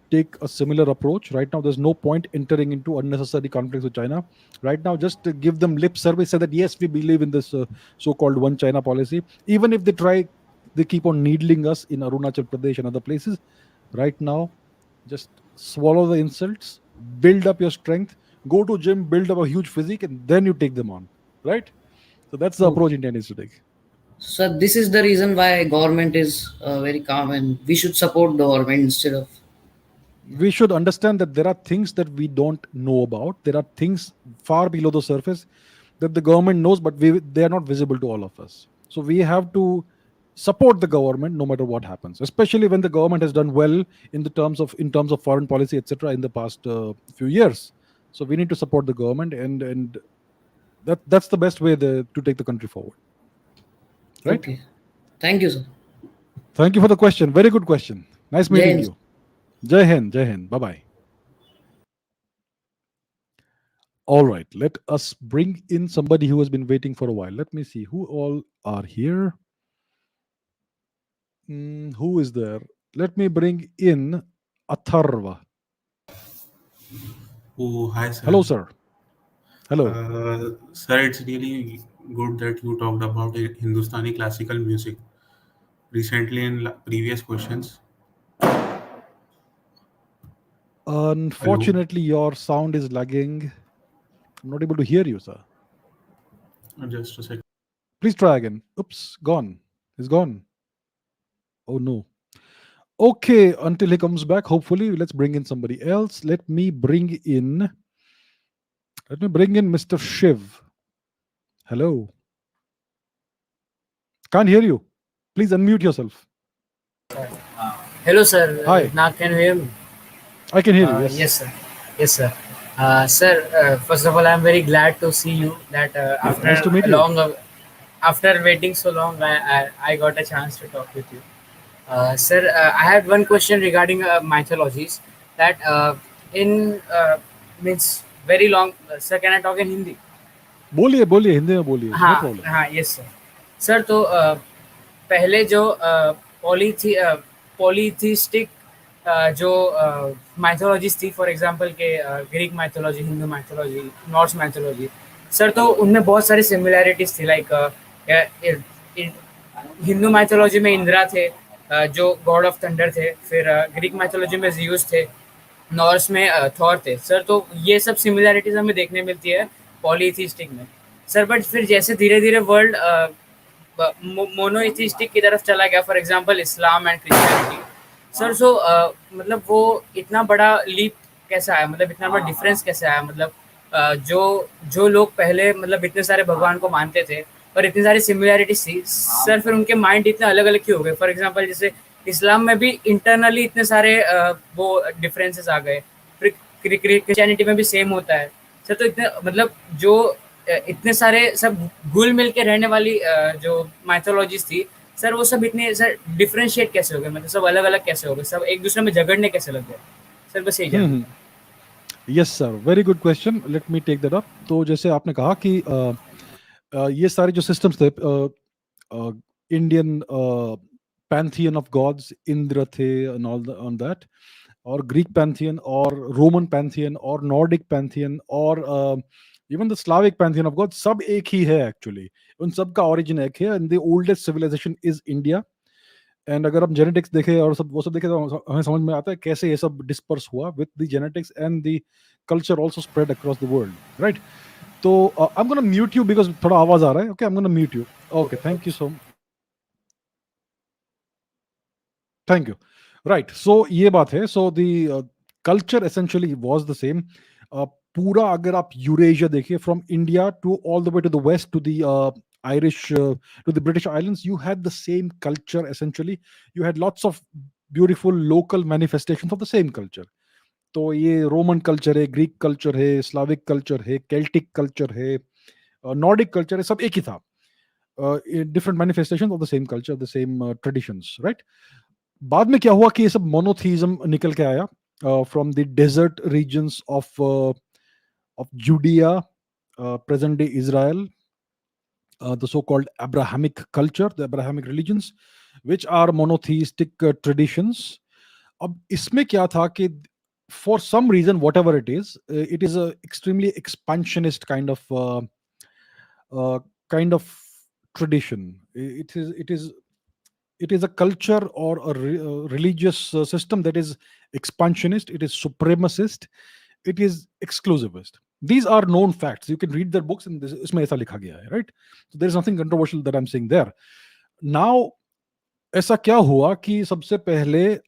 take a similar approach. Right now, there's no point entering into unnecessary conflicts with China. Right now, just to give them lip service, say that yes, we believe in this so-called one China policy. Even if they keep on needling us in Arunachal Pradesh and other places. Right now, just swallow the insults, build up your strength, go to gym, build up a huge physique, and then you take them on. Right? So that's the approach India needs to take. So this is the reason why government is very calm, and we should support the government instead of. We should understand that there are things that we don't know about. There are things far below the surface that the government knows, but they are not visible to all of us. So we have to support the government no matter what happens, especially when the government has done well in terms of foreign policy, etc., in the past few years. So we need to support the government, and that's the best way to take the country forward. Right? Okay. Thank you, sir. Thank you for the question. Very good question. Nice meeting you. Jai Hind. Jai Hind. Bye-bye. All right. Let us bring in somebody who has been waiting for a while. Let me see who all are here. Who is there? Let me bring in Atharva. Oh, hi, sir. Hello, sir. Hello. Sir, it's really good that you talked about Hindustani classical music recently in previous questions. Unfortunately, your sound is lagging. I'm not able to hear you, sir. Just a second. Please try again. Oops, gone. It's gone. Oh, no. Okay, until he comes back, hopefully, let's bring in somebody else. Let me bring in Mr. Shiv. Hello. Can't hear you. Please unmute yourself. Hello, sir. Hi. Now can you hear me? I can hear you. Yes. Yes, sir. Yes, sir. Sir, first of all, I'm very glad to see you. That after Nice to meet you. after waiting so long, I got a chance to talk with you. Sir, I had one question regarding mythologies. That in means very long. Sir, can I talk in Hindi? बोलिए बोलिए हिंदी में बोलिए. No problem. हाँ yes sir. Sir तो पहले जो पॉलीथिस्टिक जो mythologies थी, फॉर एग्जांपल के Greek mythology, Hindu mythology, Norse mythology, sir तो उनमें बहुत सारी सिमिलैरिटीज थी. लाइक हिंदू माइथोलॉजी में इंद्रा थे जो गॉड ऑफ थंडर थे, फिर ग्रीक माइथोलॉजी में ज़्यूस थे, नॉर्स में थॉर थे. सर तो ये सब सिमिलैरिटीज हमें देखने मिलती है पॉलीथिस्टिक में. सर बट फिर जैसे धीरे धीरे वर्ल्ड मोनोइथिस्टिक की तरफ चला गया, for example Islam and Christianity, sir so मतलब वो इतना बड़ा लीप कैसे आया, मतलब इतना बड़ा डिफरेंस कैसे आया, मतलब जो लोग पहले मतलब इतने सारे भगवान को मानते थे और इतनी सारी सिमिलैरिटीज थी, सर फिर उनके माइंड इतने अलग अलग क्यों हो गए. फॉर एग्जांपल जैसे इस्लाम में भी इंटरनली इतने सारे वो डिफरेंसेस आ गए, फिर क्रिश्चियनिटी में भी सेम होता है. सर तो इतने मतलब जो इतने सारे सब घुल मिल के रहने वाली जो माइथोलॉजीज थी, सर वो सब इतने सर डिफरेंशिएट कैसे हो गए, मतलब सब अलग अलग कैसे हो गए, सब एक दूसरे में झगड़ने कैसे लग गए. सर बस यही जानना. Yes sir, very good question. Let me take that up. तो जैसे आपने कहा कि ये सारे जो सिस्टम्स थे, Indian pantheon of gods, Indra थे एंड ऑल ऑन दैट, और ग्रीक पैंथियन और रोमन पैंथियन और नॉर्डिक पैंथियन और even the Slavic pantheon of god, सब एक ही है एक्चुअली. उन सब का ओरिजिन एक है, and the oldest civilization is India. And अगर हम जेनेटिक्स देखें और वो सब देखें तो हमें समझ में आता है कैसे ये सब डिस्पर्स हुआ with the genetics and the culture also spread across the world, right. तो I am gonna mute you because थोड़ा आवाज आ रहा है. Okay, I am gonna mute you. Okay, thank you so much. Thank you. Right. So ये बात है. So the culture essentially was the same. पूरा अगर आप यूरेशिया देखिए, from India to all the way to the west to the Irish to the British Islands, you had the same culture essentially. You had lots of beautiful local manifestations of the same culture. तो ये Roman culture है, Greek culture है, Slavic culture है, Celtic culture है, Nordic culture है, सब एक ही था. Different manifestations of the same culture, the same traditions, right? बाद में क्या हुआ कि ये सब मोनोथीज्म निकल के आया from the desert regions of Judea, present day Israel, the so-called Abrahamic culture, the Abrahamic religions, which are monotheistic traditions. अब इसमें क्या था कि for some reason, whatever it is a extremely expansionist kind of tradition. It is a culture or a religious system that is expansionist, it is supremacist, it is exclusivist. These are known facts. You can read their books and इसमें ऐसा लिखा गया है, right? So there is nothing controversial that I'm saying there. Now, ऐसा क्या हुआ कि सबसे पहले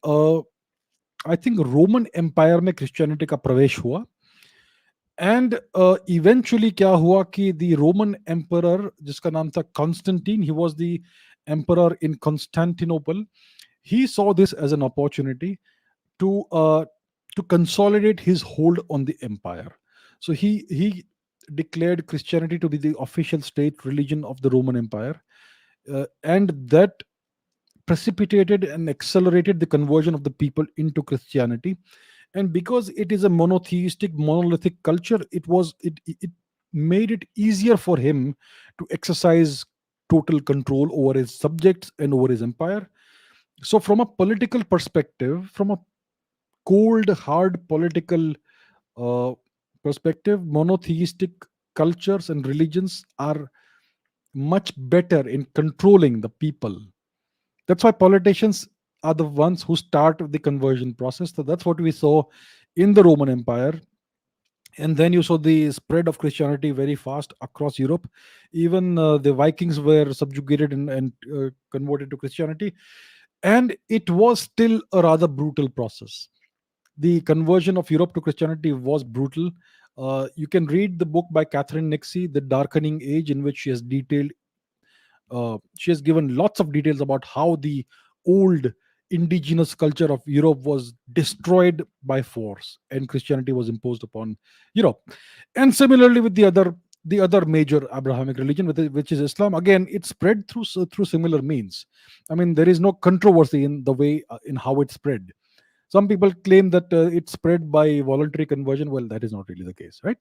I think रोमन एम्पायर में क्रिश्चियनिटी का प्रवेश हुआ. एंड इवेंचुअली क्या हुआ कि द रोमन एम्परर, जिसका नाम था Constantine, he was the emperor in Constantinople. He saw this as an opportunity to consolidate his hold on the empire. So he declared Christianity to be the official state religion of the Roman Empire, and that precipitated and accelerated the conversion of the people into Christianity. And because it is a monotheistic, monolithic culture, it made it easier for him to exercise total control over his subjects and over his empire. So from a political perspective, from a cold, hard political perspective, monotheistic cultures and religions are much better in controlling the people. That's why politicians are the ones who start the conversion process. So that's what we saw in the Roman Empire. And then you saw the spread of Christianity very fast across Europe. Even the Vikings were subjugated and converted to Christianity. And it was still a rather brutal process. The conversion of Europe to Christianity was brutal. You can read the book by Catherine Nixie, The Darkening Age, in which she has detailed, she has given lots of details about how the old indigenous culture of Europe was destroyed by force and Christianity was imposed upon Europe. And similarly with the other major Abrahamic religion, which is Islam, again it spread through similar means. I mean, there is no controversy in the way in how it spread. Some people claim that it spread by voluntary conversion. Well, that is not really the case, right?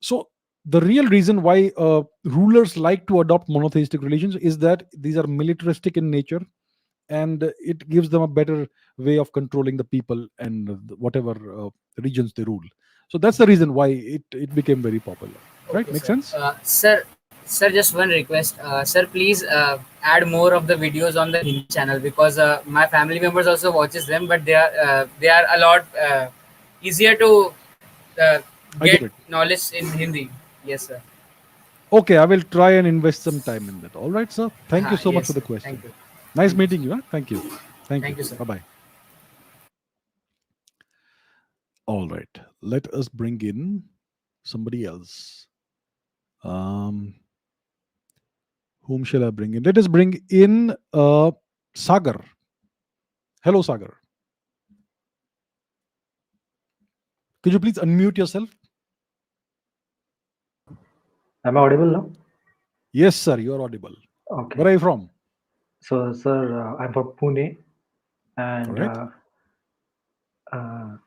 So the real reason why rulers like to adopt monotheistic religions is that these are militaristic in nature, and it gives them a better way of controlling the people and whatever regions they rule. So that's the reason why it became very popular, right? Okay, Make sir. sense? Sir, just one request. Sir, please add more of the videos on the Hindi channel, because my family members also watches them, but they are a lot easier to get it. knowledge in Hindi. Yes, sir. Okay, I will try and invest some time in that. All right, sir. Thank you so much yes, for the sir. question. Thank you. Nice meeting you. Huh? Thank you. Thank you, sir. Bye-bye. All right. Let us bring in somebody else. Whom shall I bring in? Let us bring in Sagar. Hello, Sagar. Could you please unmute yourself? Am I audible now? Yes, sir. You are audible. Okay. Where are you from? So, sir, I'm from Pune, and All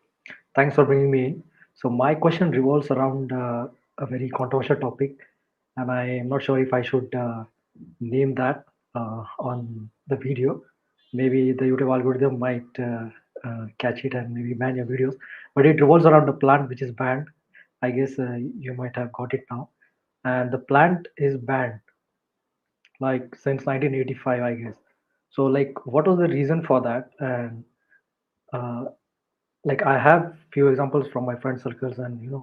thanks for bringing me in. So, my question revolves around a very controversial topic, and I am not sure if I should name that on the video. Maybe the YouTube algorithm might catch it and maybe ban your videos. But it revolves around a plant which is banned. I guess you might have got it now. And the plant is banned like since 1985, I guess. So like, what was the reason for that? And like, I have few examples from my friend circles, and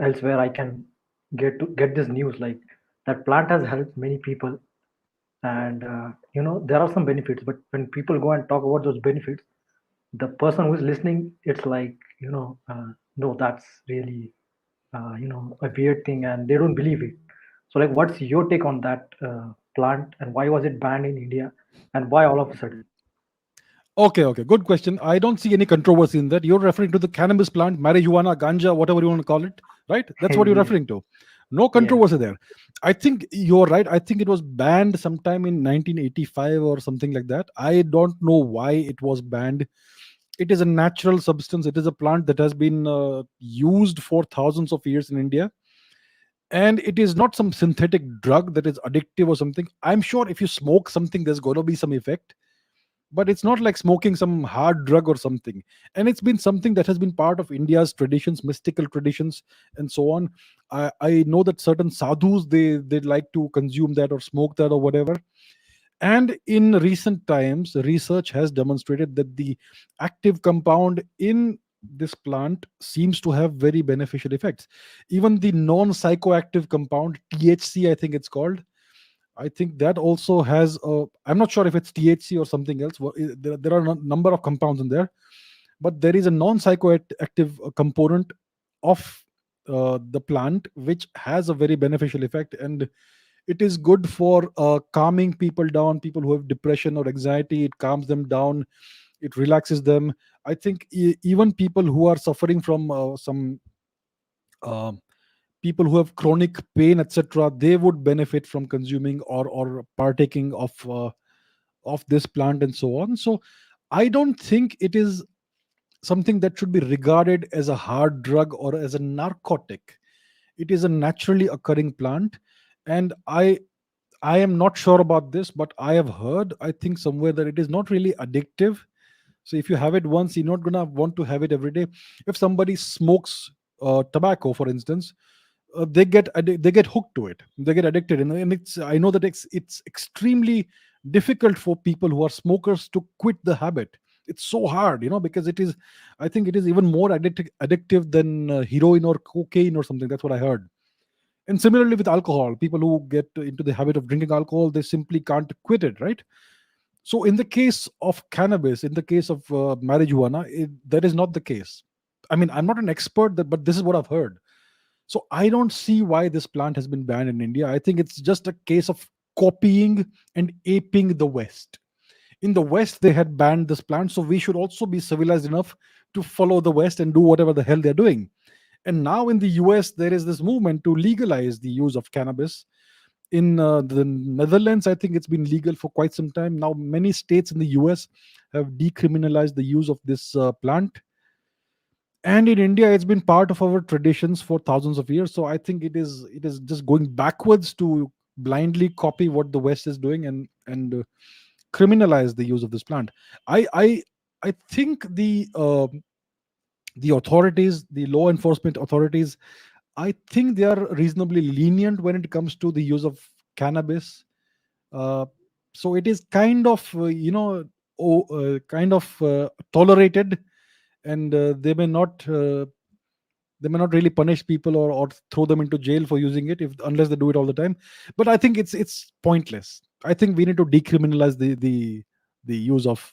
elsewhere I can get this news. Like, that plant has helped many people, and there are some benefits, but when people go and talk about those benefits, the person who is listening, it's like no, that's really a weird thing, and they don't believe it. So like, what's your take on that plant, and why was it banned in India, and why all of a sudden? Okay, good question. I don't see any controversy in that. You're referring to the cannabis plant, marijuana, ganja, whatever you want to call it, right? That's what you're Yeah. referring to. No controversy there. I think you're right. I think it was banned sometime in 1985 or something like that. I don't know why it was banned. It is a natural substance. It is a plant that has been used for thousands of years in India. And it is not some synthetic drug that is addictive or something. I'm sure if you smoke something, there's going to be some effect, but it's not like smoking some hard drug or something. And it's been something that has been part of India's traditions, mystical traditions, and so on. I know that certain sadhus, they like to consume that or smoke that or whatever. And in recent times, research has demonstrated that the active compound in this plant seems to have very beneficial effects. Even the non psychoactive compound, THC, I think it's called, I think that also has. I'm not sure if it's THC or something else. There are a number of compounds in there, but there is a non-psychoactive component of the plant which has a very beneficial effect, and it is good for calming people down. People who have depression or anxiety, it calms them down. It relaxes them. I think even people who are suffering from some uh, people who have chronic pain, etc., they would benefit from consuming or partaking of this plant and so on. So I don't think it is something that should be regarded as a hard drug or as a narcotic. It is a naturally occurring plant, and I am not sure about this, but I have heard, I think somewhere, that it is not really addictive. So if you have it once, you're not gonna want to have it every day. If somebody smokes tobacco, for instance, they get hooked to it. They get addicted, and it's, I know that it's extremely difficult for people who are smokers to quit the habit. It's so hard, because it is. I think it is even more addictive than heroin or cocaine or something. That's what I heard. And similarly with alcohol, people who get into the habit of drinking alcohol, they simply can't quit it, right? So in the case of cannabis, in the case of marijuana, that is not the case. I mean, I'm not an expert, but this is what I've heard. So I don't see why this plant has been banned in India. I think it's just a case of copying and aping the West. In the West, they had banned this plant, so we should also be civilized enough to follow the West and do whatever the hell they're doing. And now in the US, there is this movement to legalize the use of cannabis. In the Netherlands, I think it's been legal for quite some time. Now, many states in the US have decriminalized the use of this plant. And in India, it's been part of our traditions for thousands of years. So I think it is just going backwards to blindly copy what the West is doing and criminalize the use of this plant. I think the authorities, the law enforcement authorities, I think they are reasonably lenient when it comes to the use of cannabis. Uh, so it is kind of tolerated, and they may not really punish people or throw them into jail for using it, if unless they do it all the time. But I think it's pointless. I think we need to decriminalize the use of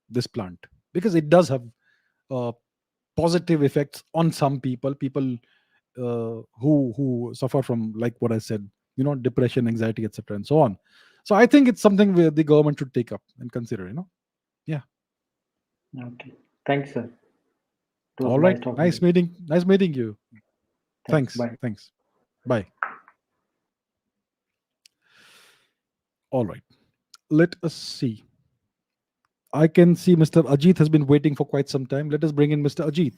this plant, because it does have uh, positive effects on some people who suffer from, like what I said, depression, anxiety, etc., and so on. So I think it's something where the government should take up and consider. Yeah. Okay, thanks, sir. It was All right. talking Nice to you. meeting you. Thanks. Bye. Thanks. Bye. All right. Let us see. I can see Mr. Ajit has been waiting for quite some time. Let us bring in Mr. Ajit.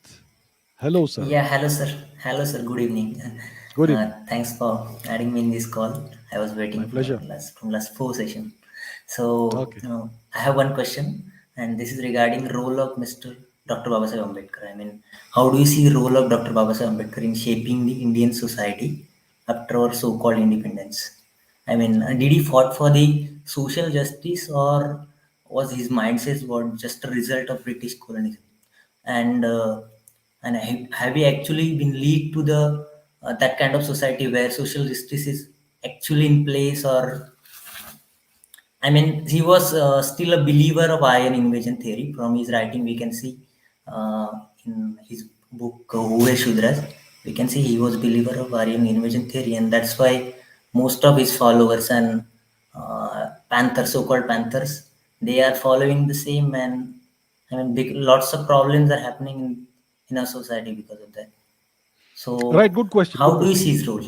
Hello, sir. Yeah, hello, sir. Hello, sir. Good evening. Good evening. Thanks for adding me in this call. I was waiting My pleasure. from last 4 session. So, Okay. I have one question, and this is regarding role of Mr. Dr. Babasaheb Ambedkar. I mean, how do you see the role of Dr. Babasaheb Ambedkar in shaping the Indian society after our so-called independence? I mean, did he fought for the social justice, or was his mindset just a result of British colonialism? And have we actually been lead to the that kind of society where social justice is actually in place, or I mean, he was still a believer of Aryan invasion theory. From his writing, we can see in his book Huve Shudras, we can see he was believer of Aryan invasion theory, and that's why most of his followers and Panthers, so-called Panthers, they are following the same. And I mean, lots of problems are happening in our society because of that. So, Right, good question. how good do you question. see his role?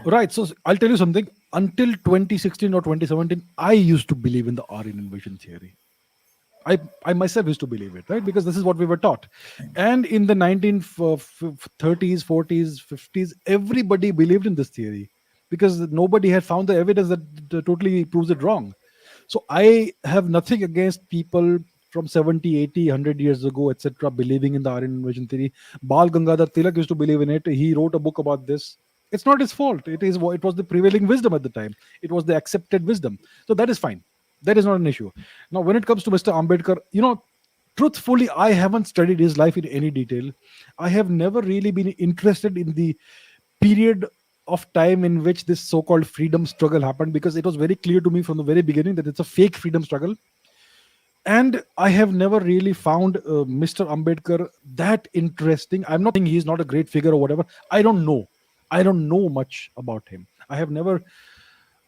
Right. So I'll tell you something. Until 2016 or 2017, I used to believe in the Aryan invasion theory. I myself used to believe it, right? Because this is what we were taught. And in the 1930s, 40s, 50s, everybody believed in this theory because nobody had found the evidence that totally proves it wrong. So I have nothing against people from 70, 80, 100 years ago, etc., believing in the Aryan invasion theory. Bal Gangadhar Tilak used to believe in it. He wrote a book about this. It's not his fault. It was the prevailing wisdom at the time. It was the accepted wisdom. So that is fine. That is not an issue. Now, when it comes to Mr. Ambedkar, truthfully, I haven't studied his life in any detail. I have never really been interested in the period of time in which this so-called freedom struggle happened, because it was very clear to me from the very beginning that it's a fake freedom struggle. And I have never really found Mr. Ambedkar that interesting. I'm not saying he's not a great figure or whatever. I don't know much about him. I have never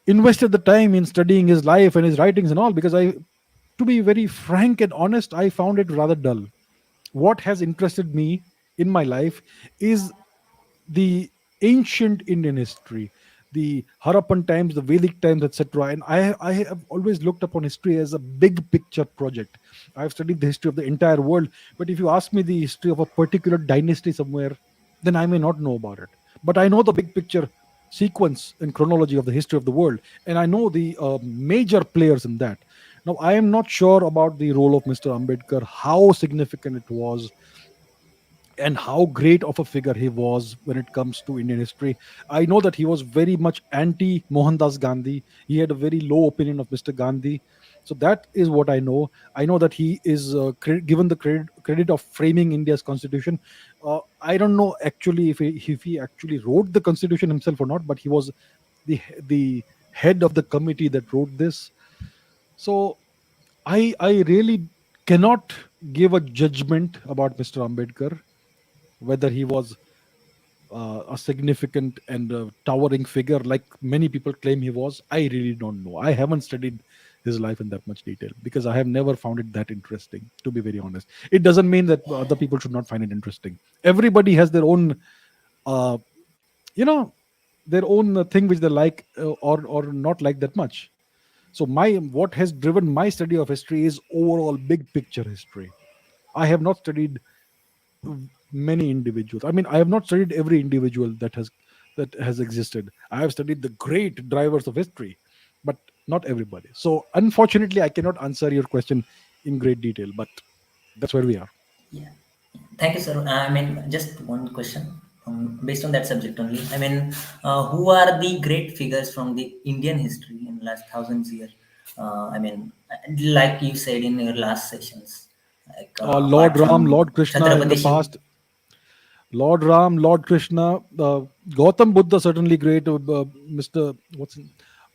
invested the time in studying his life and his writings and all, because to be very frank and honest, I found it rather dull. What has interested me in my life is the ancient Indian history, the Harappan times, the Vedic times, etc. And I have always looked upon history as a big picture project. I've studied the history of the entire world, but if you ask me the history of a particular dynasty somewhere, then I may not know about it. But I know the big picture sequence and chronology of the history of the world, and I know the major players in that. Now, I am not sure about the role of Mr. Ambedkar, how significant it was, and how great of a figure he was when it comes to Indian history. I know that he was very much anti Mohandas Gandhi. He had a very low opinion of Mr. Gandhi. So that is what I know. I know that he is given the credit of framing India's constitution. I don't know actually if he actually wrote the constitution himself or not, but he was the head of the committee that wrote this. So I really cannot give a judgment about Mr. Ambedkar, whether he was a significant and towering figure like many people claim he was. I really don't know. I haven't studied his life in that much detail because I have never found it that interesting, to be very honest. It doesn't mean that other people should not find it interesting. Everybody has their own their own thing which they like or not like that much. So what has driven my study of history is overall big picture history. I have not studied many individuals. I mean, I have not studied every individual that has existed. I have studied the great drivers of history, but not everybody. So unfortunately, I cannot answer your question in great detail, but that's where we are. Yeah. Thank you, sir. I mean, just one question based on that subject only. I mean, who are the great figures from the Indian history in last thousands years? I mean, like you said in your last sessions, like Lord Ram, Lord Krishna in the past. Lord Ram, Lord Krishna, Gautam Buddha certainly great. Mr.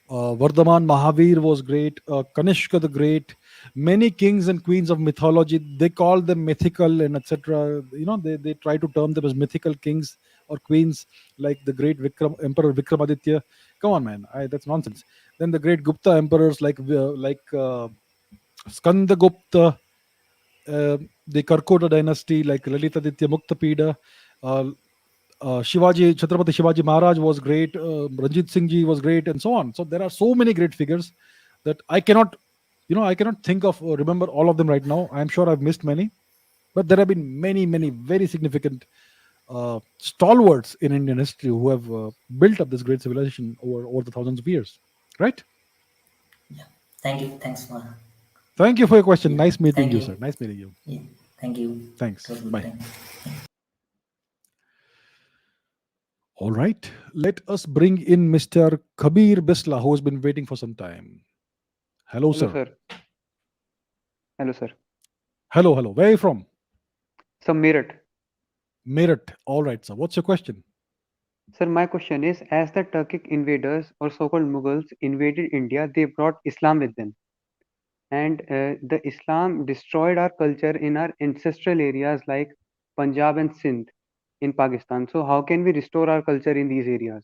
Vardhaman Mahavir was great. Kanishka the Great. Many kings and queens of mythology, they call them mythical and etc. They try to term them as mythical kings or queens, like the great Emperor Vikramaditya. Come on, man, that's nonsense. Then the great Gupta emperors like Skandagupta, the Karkota dynasty like Lalitaditya Muktapida. Shivaji, Chhatrapati Shivaji Maharaj was great. Ranjit Singh Ji was great, and so on. So there are so many great figures that I cannot think of or remember all of them right now. I'm sure I've missed many, but there have been many very significant stalwarts in Indian history who have built up this great civilization over the thousands of years. Right? Yeah. Thank you. Thanks for. Thank you for your question. Nice meeting you, sir. Nice meeting you. Yeah. Thank you. Thanks. Bye. Thanks. All right. Let us bring in Mr. Kabir Bisla, who has been waiting for some time. Hello, sir. Hello, sir. Hello. Where are you from? Some Meerut. Meerut. All right, sir. What's your question? Sir, my question is, as the Turkic invaders or so-called Mughals invaded India, they brought Islam with them. And the Islam destroyed our culture in our ancestral areas like Punjab and Sindh in Pakistan. So how can we restore our culture in these areas?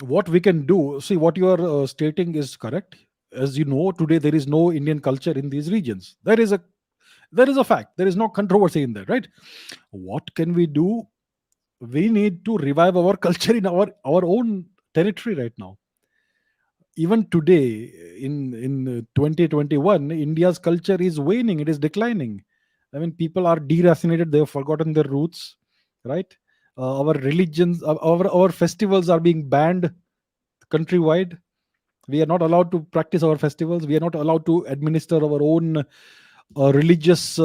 What we can do, see, what you are stating is correct. As you know, today there is no Indian culture in these regions. There is a fact. There is no controversy in that, right? What can we do? We need to revive our culture in our own territory right now. Even today, in 2021, India's culture is waning. It is declining. I mean, people are deracinated. They have forgotten their roots, right? Our religions, our festivals are being banned countrywide. We are not allowed to practice our festivals. We are not allowed to administer our own religious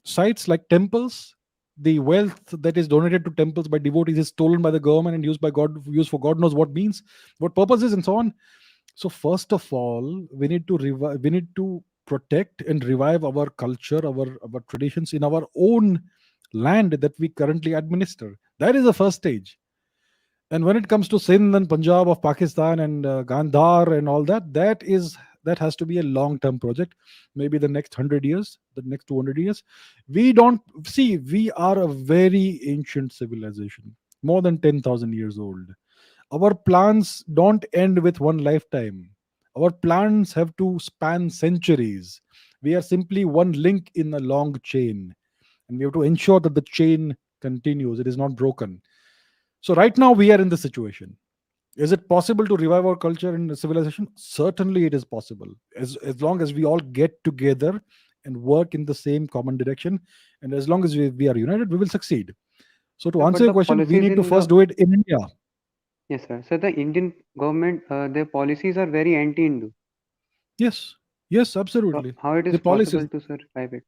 sites like temples. The wealth that is donated to temples by devotees is stolen by the government and used for God knows what means, what purposes, and so on. So first of all, we need to protect and revive our culture, our traditions in our own land that we currently administer. That is the first stage. And when it comes to Sindh and Punjab of Pakistan and Gandhar and all that, that has to be a long-term project. Maybe the next 100 years, the next 200 years. We don't see. We are a very ancient civilization, more than 10,000 years old. Our plans don't end with one lifetime. Our plans have to span centuries. We are simply one link in a long chain, and we have to ensure that the chain continues. It is not broken. So right now we are in this situation. Is it possible to revive our culture and civilization? Certainly it is possible. As long as we all get together and work in the same common direction, and as long as we are united, we will succeed. So to Sir, but answer your the question, we policies need to in first the do it in India. yes, sir. So the Indian government, their policies are very anti-Hindu. Yes, So absolutely. how it The is policies. possible to survive it?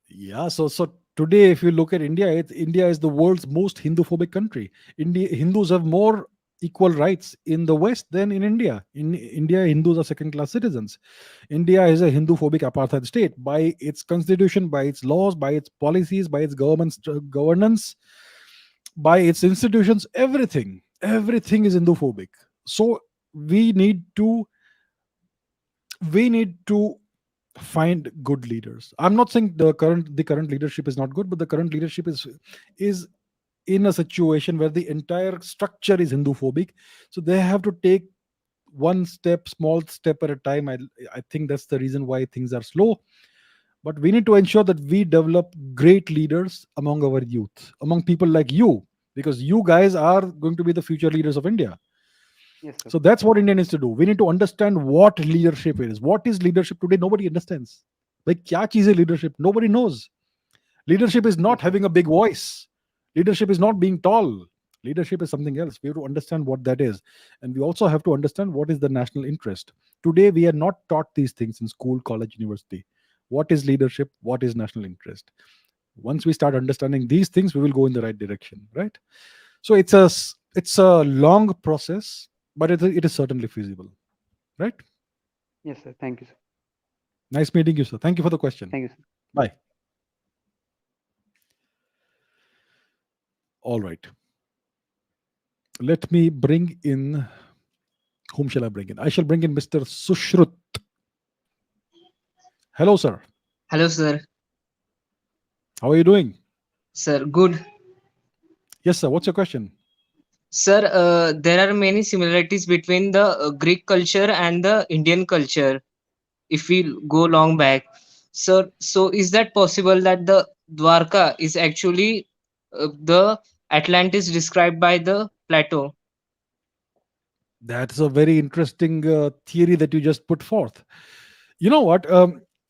Yeah, so today, if you look at India, India is the world's most Hindu-phobic country. Hindus have more equal rights in the West than in India. In India, Hindus are second-class citizens. India is a Hindu-phobic apartheid state by its constitution, by its laws, by its policies, by its governance, by its institutions. Everything is Hindu-phobic. So we need to find good leaders. I'm not saying the current leadership is not good, but the current leadership is in a situation where the entire structure is Hindu phobic. So they have to take one small step at a time. I think that's the reason why things are slow. But we need to ensure that we develop great leaders among our youth, among people like you, because you guys are going to be the future leaders of India. Yes, sir. So that's what India needs to do. We need to understand what leadership is. What is leadership today? Nobody understands. Like, kya cheez hai leadership? Nobody knows. Leadership is not having a big voice. Leadership is not being tall. Leadership is something else. We have to understand what that is. And we also have to understand what is the national interest. Today, we are not taught these things in school, college, university. What is leadership? What is national interest? Once we start understanding these things, we will go in the right direction, right? So it's a long process, but it is certainly feasible, right? Yes, sir. Thank you, sir. Nice meeting you, sir. Thank you for the question. Thank you, sir. Bye. All right. Let me bring in. Whom shall I bring in? I shall bring in Mr. Sushrut. Hello, sir. Hello, sir. How are you doing? Sir, good. Yes, sir. What's your question? Sir, there are many similarities between the Greek culture and the Indian culture if we go long back. Sir, so is that possible that the Dwarka is actually the Atlantis described by the Plato? That's a very interesting theory that you just put forth. You know what?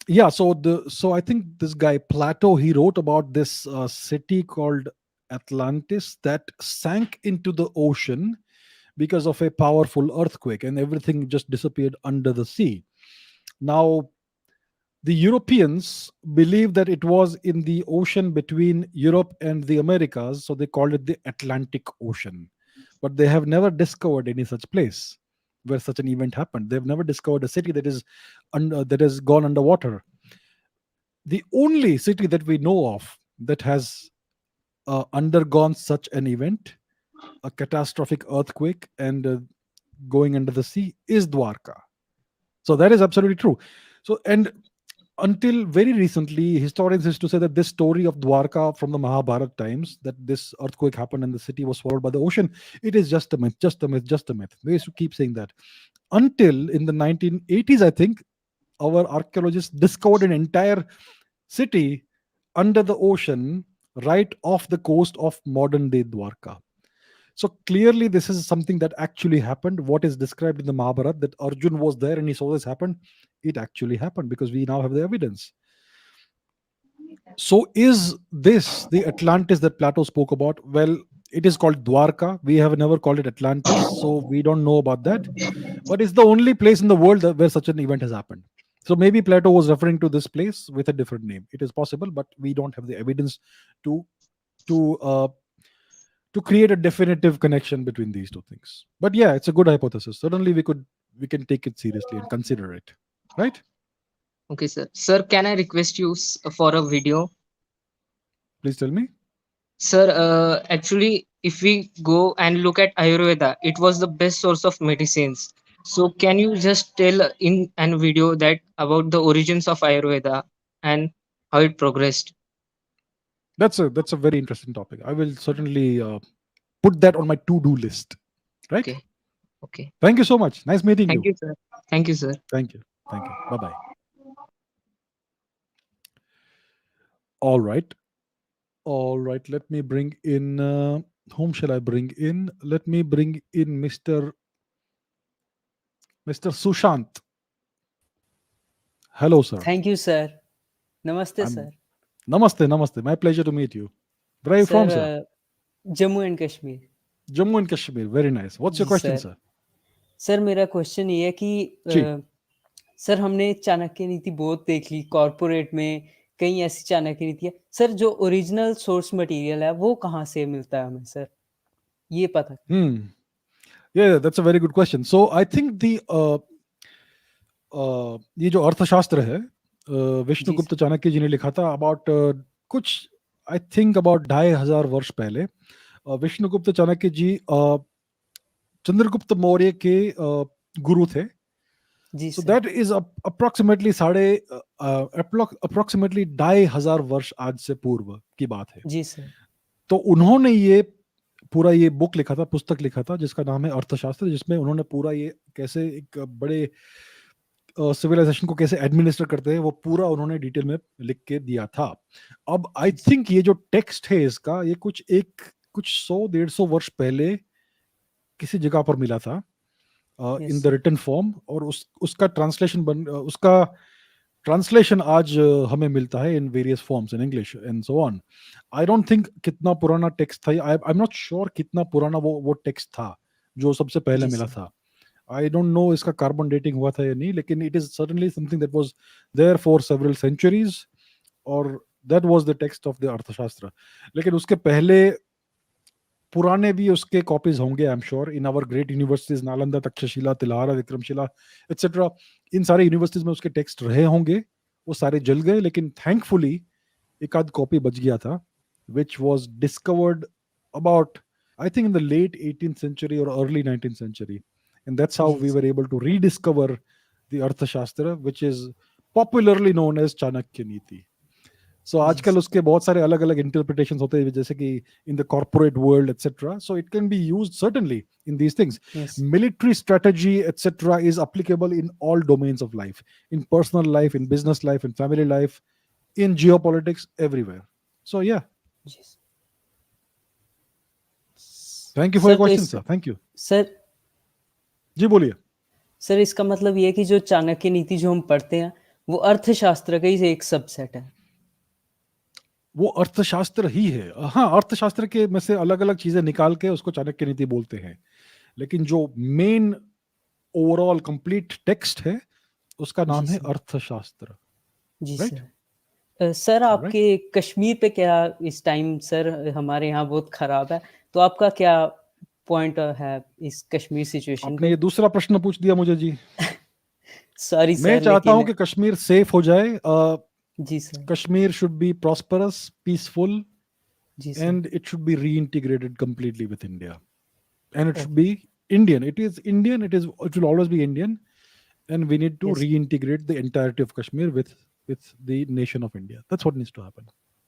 Yeah. So I think this guy Plato, he wrote about this city called Atlantis that sank into the ocean because of a powerful earthquake, and everything just disappeared under the sea. Now, the Europeans believed that it was in the ocean between Europe and the Americas, so they called it the Atlantic Ocean. But they have never discovered any such place where such an event happened. They've never discovered a city that has gone underwater. The only city that we know of that has undergone such an event a catastrophic earthquake and going under the sea is Dwarka. So that is absolutely true. So, and until very recently, historians used to say that this story of Dwarka from the Mahabharata times, that this earthquake happened and the city was swallowed by the ocean, it is just a myth, just a myth, just a myth. They used to keep saying that. Until in the 1980s, I think, our archaeologists discovered an entire city under the ocean right off the coast of modern day Dwarka. So clearly, this is something that actually happened. What is described in the Mahabharata, that Arjun was there and he saw this happen, it actually happened because we now have the evidence. So is this the Atlantis that Plato spoke about? Well, it is called Dwarka. We have never called it Atlantis, so we don't know about that. But it's the only place in the world where such an event has happened. So maybe Plato was referring to this place with a different name. It is possible, but we don't have the evidence to create a definitive connection between these two things. But yeah, it's a good hypothesis. Certainly, we can take it seriously and consider it, right? Okay, sir. Sir, can I request you for a video? Please tell me. Sir, actually, if we go and look at Ayurveda, it was the best source of medicines. So can you just tell in an video that about the origins of Ayurveda and how it progressed? That's a very interesting topic. I will certainly put that on my to-do list. Right? Okay. Okay. Thank you so much. Nice meeting Thank you, sir. Thank you, sir. Thank you. Thank you. Bye-bye. All right. All right. Let me bring in whom shall I bring in? Let me bring in Mr. Sushant. Hello, sir. Thank you, sir. Namaste, sir. Namaste, namaste. My pleasure to meet you. Where are you from, sir? Jammu and Kashmir. Jammu and Kashmir. Very nice. What's your question, sir? Sir मेरा question ये है कि sir हमने चाणक्य नीति बहुत देख ली corporate में, कई ऐसी चाणक्य नीति है सर, जो ओरिजिनल सोर्स मटेरियल है वो कहाँ से मिलता है हमें सर, ये पता? Yeah, that's a very good question. So I think the ये जो अर्थशास्त्र है विष्णुगुप्त चाणक्य जी ने लिखा था अबाउट कुछ आई थिंक अबाउट 2500 वर्ष पहले. विष्णुगुप्त चाणक्य जी चंद्रगुप्त मौर्य के गुरु थे. So that is approximately approximately 2500 वर्ष आज से पूर्व की बात है. जी सर. तो उन्होंने ये पूरा ये बुक लिखा था, पुस्तक लिखा था जिसका नाम है अर्थशास्त्र, जिसमें उन्होंने पूरा ये कैसे एक बड़े सिविलाइजेशन को कैसे एडमिनिस्टर करते हैं वो पूरा उन्होंने डिटेल में लिख के दिया था. अब आई थिंक ये जो टेक्स्ट है इसका ये कुछ 100-150 वर्ष पहले किसी जगह पर मिला था इन द रिटन फॉर्म, और उसका ट्रांसलेशन आज हमें मिलता है in various forms in English and so on. I don't think कितना पुराना टेक्स्ट था, आई एम नॉट श्योर कितना पुराना वो टेक्स्ट था जो सबसे पहले मिला था. आई डोंट नो इसका कार्बन डेटिंग हुआ था या नहीं, लेकिन it is certainly something that was there for several centuries, और that was the text of the Arthashastra. लेकिन उसके पहले पुराने भी उसके कॉपीज होंगे I am sure in our great universities, Nalanda, Takshashila, Tilhara, Vikramashila etcetera. इन सारे यूनिवर्सिटीज में उसके टेक्स्ट रहे होंगे, वो सारे जल गए, लेकिन थैंकफुली एक आध कॉपी बच गया था which was discovered about I think in the late 18th century or early 19th century, and that's how we were able to rediscover the Arthashastra, which is popularly known as Chanakya Niti. So आजकल उसके बहुत सारे अलग अलग interpretations होते हैं, जैसे कि in the corporate world etcetera. So it can be used certainly in these things. Military strategy etcetera is applicable in all domains of life, in personal life, in business life, in family life, in geopolitics, everywhere. So yeah, thank you for your question sir. Thank you sir. जी बोलिए sir. इसका मतलब ये है कि जो चाणक्य नीति जो हम पढ़ते हैं वो अर्थशास्त्र का ही एक सबसेट है. वो अर्थशास्त्र ही है. हाँ, अर्थशास्त्र के में से अलग अलग चीजें निकाल के उसको चाणक्य नीति बोलते हैं, लेकिन जो मेन ओवरऑल कंप्लीट टेक्स्ट है उसका नाम है अर्थशास्त्र. जी सर. सर आपके कश्मीर पे क्या इस टाइम सर हमारे यहाँ बहुत खराब है, तो आपका क्या पॉइंट है इस कश्मीर सिचुएशन? आपने ये दूसरा प्रश्न पूछ दिया मुझे जी. Sorry sir. मैं चाहता हूँ कि कश्मीर सेफ हो जाए. जी sir. Kashmir should be prosperous, peaceful, and it should be reintegrated completely with India. and it should be Indian. It is Indian. It will always be Indian, and we need to Yes. reintegrate the entirety of Kashmir with the nation of India. That's what needs to happen,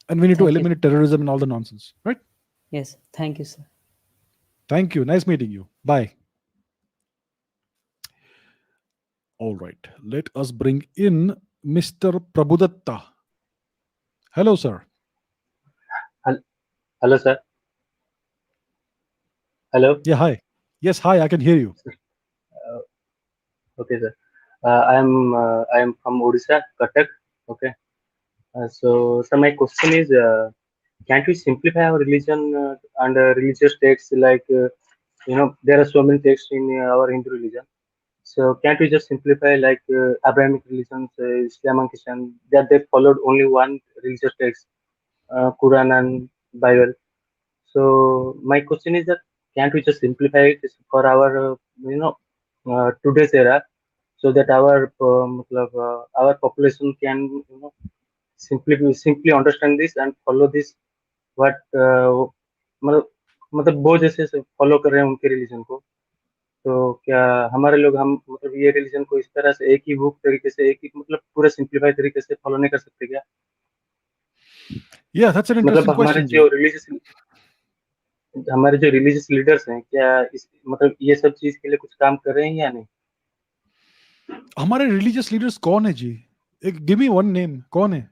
and we need to Thank you. eliminate terrorism and all the nonsense. Right? Yes. Thank you, sir. Thank you. Nice meeting you. Bye. All right. Let us bring in Mr. Prabhudatta. Hello, sir. Hello, sir. Hello. Yeah, hi. Yes, hi. I can hear you. Okay, sir. I am from Odisha, Cuttack. Okay. So my question is, can't we simplify our religion and religious texts? Like, there are so many texts in our Hindu religion. So can't we just simplify, like Abrahamic religions, Islam and Christian, that they followed only one religious text, Quran and Bible? So my question is that can't we just simplify it for our today's era, so that our population can simply understand this and follow this, what मतलब वो जैसे follow कर रहे हैं उनके religion को, तो क्या हमारे लोग हम मतलब ये रिलीजन को इस तरह से एक ही बुक तरीके से एक ही मतलब पूरा सिंप्लीफाई तरीके से फॉलो नहीं कर सकते क्या? Yeah, that's an मतलब interesting question. हमारे जो रिलीजियस लीडर्स हैं, क्या मतलब ये सब चीज के लिए कुछ काम कर रहे हैं या नहीं? हमारे रिलीजियस लीडर्स कौन है जी? एक गिव मी वन नेम, कौन है?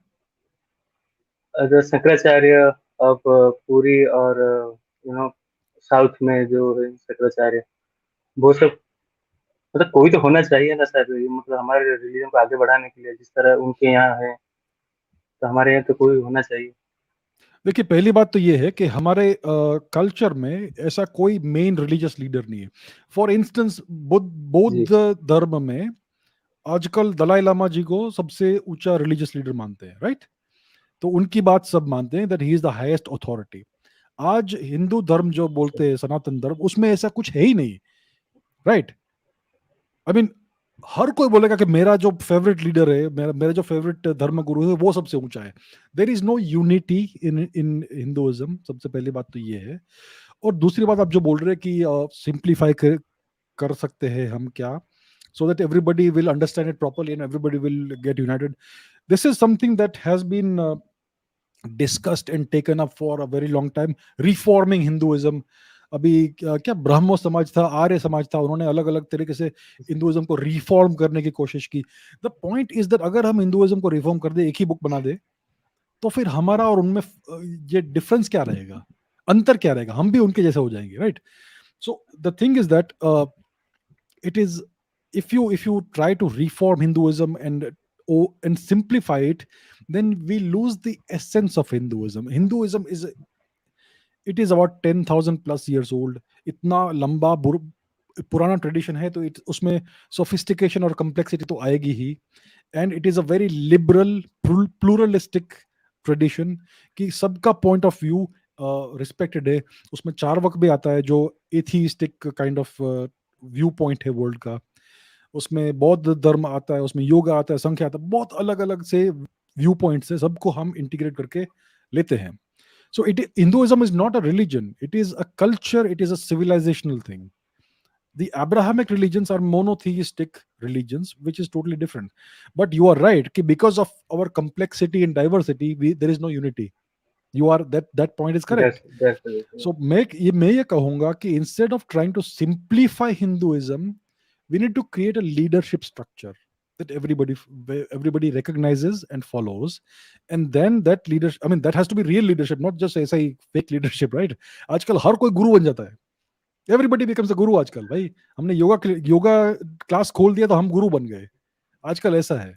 अगर शंकराचार्य ऑफ पुरी और साउथ में जो है शंकराचार्य, वो सब मतलब कोई तो होना चाहिए ना सर, मतलब हमारे रिलीजन को आगे बढ़ाने के लिए, जिस तरह उनके यहाँ है तो हमारे यहाँ तो कोई होना चाहिए। देखिए, पहली बात तो ये है कि हमारे कल्चर में ऐसा कोई मेन रिलीजियस लीडर नहीं है। फॉर इंस्टेंस बौद्ध धर्म में आजकल दलाई लामा जी को सबसे ऊंचा रिलीजियस लीडर मानते हैं, राइट? तो उनकी बात सब मानते हैं, that he is the highest authority. आज हिंदू धर्म जो बोलते हैं, सनातन धर्म, उसमें ऐसा कुछ है ही नहीं, राइट? आई मीन हर कोई बोलेगा कि मेरा जो फेवरेट लीडर है, मेरा जो फेवरेट धर्म गुरु है, वो सबसे ऊंचा है। There is no unity in Hinduism. सबसे पहली बात तो ये है। और दूसरी बात, आप जो बोल रहे हैं कि सिंप्लीफाई कर सकते हैं हम क्या, so that everybody will understand it properly and everybody will get united. This is something that has been discussed and taken up for a very long time. Reforming Hinduism. अभी क्या ब्रह्मो समाज था, आर्य समाज था, उन्होंने अलग अलग तरीके से हिंदुइज्म को रिफॉर्म करने की कोशिश की। द पॉइंट इज दैट अगर हम हिंदुइज्म को रिफॉर्म कर दे, एक ही बुक बना दे, तो फिर हमारा और उनमें ये डिफरेंस क्या रहेगा, अंतर क्या रहेगा? हम भी उनके जैसे हो जाएंगे, right? So the thing is that it is if you try to reform Hinduism and simplify it, then we lose the essence of Hinduism. Hinduism it is about 10,000 plus years old. इतना लंबा पुराना tradition है, तो उसमें sophistication और complexity तो आएगी ही। And it is a very liberal pluralistic tradition कि सबका पॉइंट ऑफ व्यू रिस्पेक्टेड है। उसमें चार्वाक भी आता है जो atheistic kind of view point है वर्ल्ड का। उसमें बौद्ध धर्म आता है, उसमें योगा आता है, संख्या आता है, बहुत अलग अलग से व्यू पॉइंट से सबको हम इंटीग्रेट करके लेते हैं। सो Hinduism is not a religion, it is a culture, it is a civilizational thing. The Abrahamic religions are monotheistic religions, which is totally different. But you are right कि because of our complexity and diversity, there is no unity. You are that point is correct. So मैं ये कहूँगा कि instead of trying to simplify Hinduism, we need to create a leadership structure that everybody recognizes and follows, and then that leadership, I mean, that has to be real leadership, not just ऐसा ही fake leadership, right? आजकल हर कोई गुरु बन जाता है, everybody becomes a guru आजकल। भाई हमने yoga class खोल दिया तो हम गुरु बन गए, आजकल ऐसा है।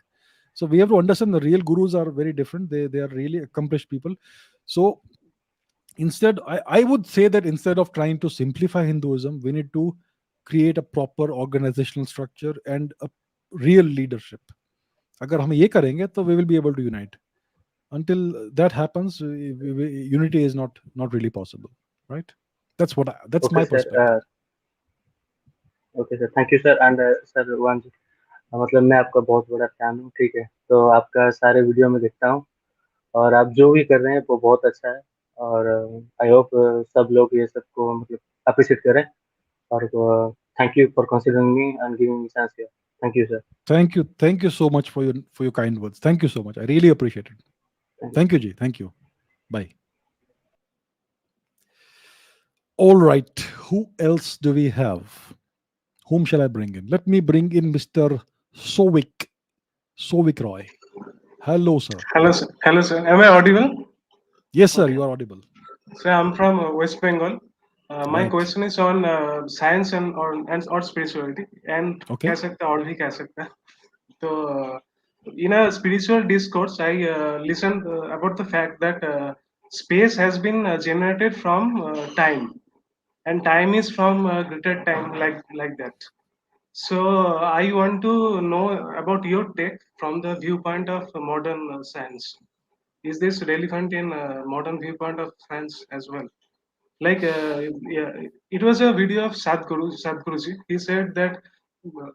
So we have to understand the real gurus are very different. They are really accomplished people. So instead, I would say that instead of trying to simplify Hinduism, we need to create a proper organizational structure and a real leadership. अगर हम ये करेंगे तो we will be able to unite. Until that happens, unity is not really possible, right? That's my perspective. Okay sir, thank you sir. And sir, मतलब मैं आपका बहुत बड़ा फैन हूँ, ठीक है? तो आपका सारे वीडियो में देखता हूँ और आप जो भी कर रहे हैं वो बहुत अच्छा है, और आई होप सब लोग ये सबको मतलब अप्रिशिएट करें। Thank you for considering me and giving me chance here. Thank you, sir. Thank you so much for your kind words. Thank you so much. I really appreciate it. Thank you, Ji. Thank you. Bye. All right. Who else do we have? Whom shall I bring in? Let me bring in Mr. Sovik Roy. Hello, sir. Hello, sir. Hello, sir. Am I audible? Yes, sir. You are audible. So I'm from West Bengal. My Right. question is on science or spirituality and Okay. कह सकते हैं और भी कह सकते हैं. So in a spiritual discourse, I listened about the fact that space has been generated from time, and time is from greater time, like that. So I want to know about your take from the viewpoint of modern science. Is this relevant in modern viewpoint of science as well? Like, yeah, it was a video of Sadhguruji. He said that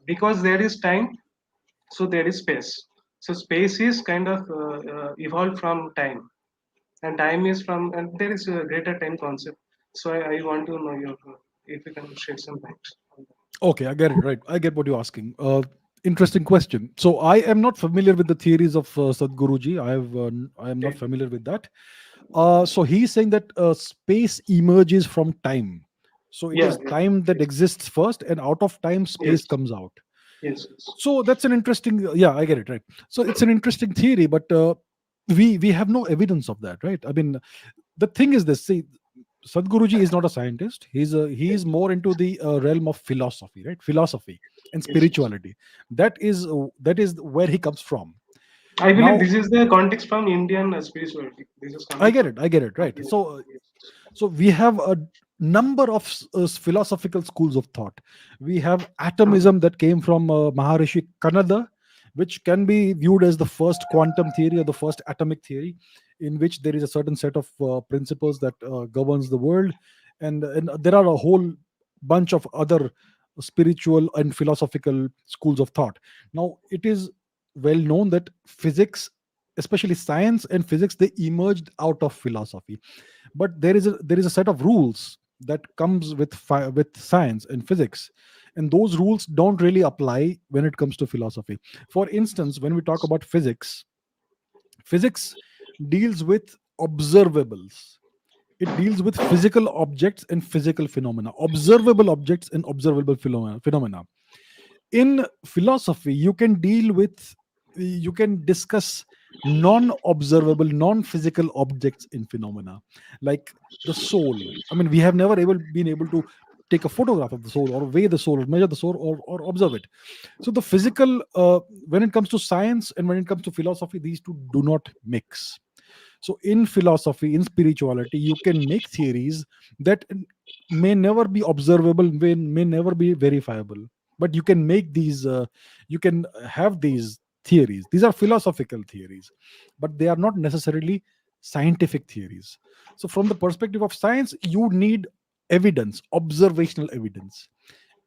because there is time, so there is space. So space is kind of evolved from time, and time is from, and there is a greater time concept. So I want to know your, if you can shed some light on that. Okay, I get it. Right. I get what you're asking. Interesting question. So I am not familiar with the theories of Sadhguruji. I am not familiar with that. So he's saying that space emerges from time. So it Yeah, is yeah. time that exists first, and out of time, space Yes. comes out. Yes. So that's an interesting. Yeah, I get it. Right. So it's an interesting theory, but we have no evidence of that, right? I mean, the thing is this. See, Sadhguruji is not a scientist. He is more into the realm of philosophy, right? Philosophy and Yes. spirituality. That is where he comes from. I believe Now, this is the context from Indian spirituality. This is I coming get from. it. I get it. Right. So we have a number of philosophical schools of thought. We have atomism that came from Maharishi Kanada, which can be viewed as the first quantum theory or the first atomic theory, in which there is a certain set of principles that governs the world, and there are a whole bunch of other spiritual and philosophical schools of thought. Now, it is well known that physics, especially science and physics, they emerged out of philosophy, but there is a set of rules that comes with science and physics, and those rules don't really apply when it comes to philosophy. For instance, when we talk about physics deals with observables. It deals with physical objects and physical phenomena, observable objects and observable phenomena. In philosophy, you can discuss non-observable, non-physical objects in phenomena, like the soul. I mean, we have never been able to take a photograph of the soul, or weigh the soul, or measure the soul, or observe it. So the physical, when it comes to science and when it comes to philosophy, these two do not mix. So in philosophy, in spirituality, you can make theories that may never be observable, may never be verifiable, but you can make these, you can have these theories. These are philosophical theories, but they are not necessarily scientific theories. So from the perspective of science, you need evidence, observational evidence.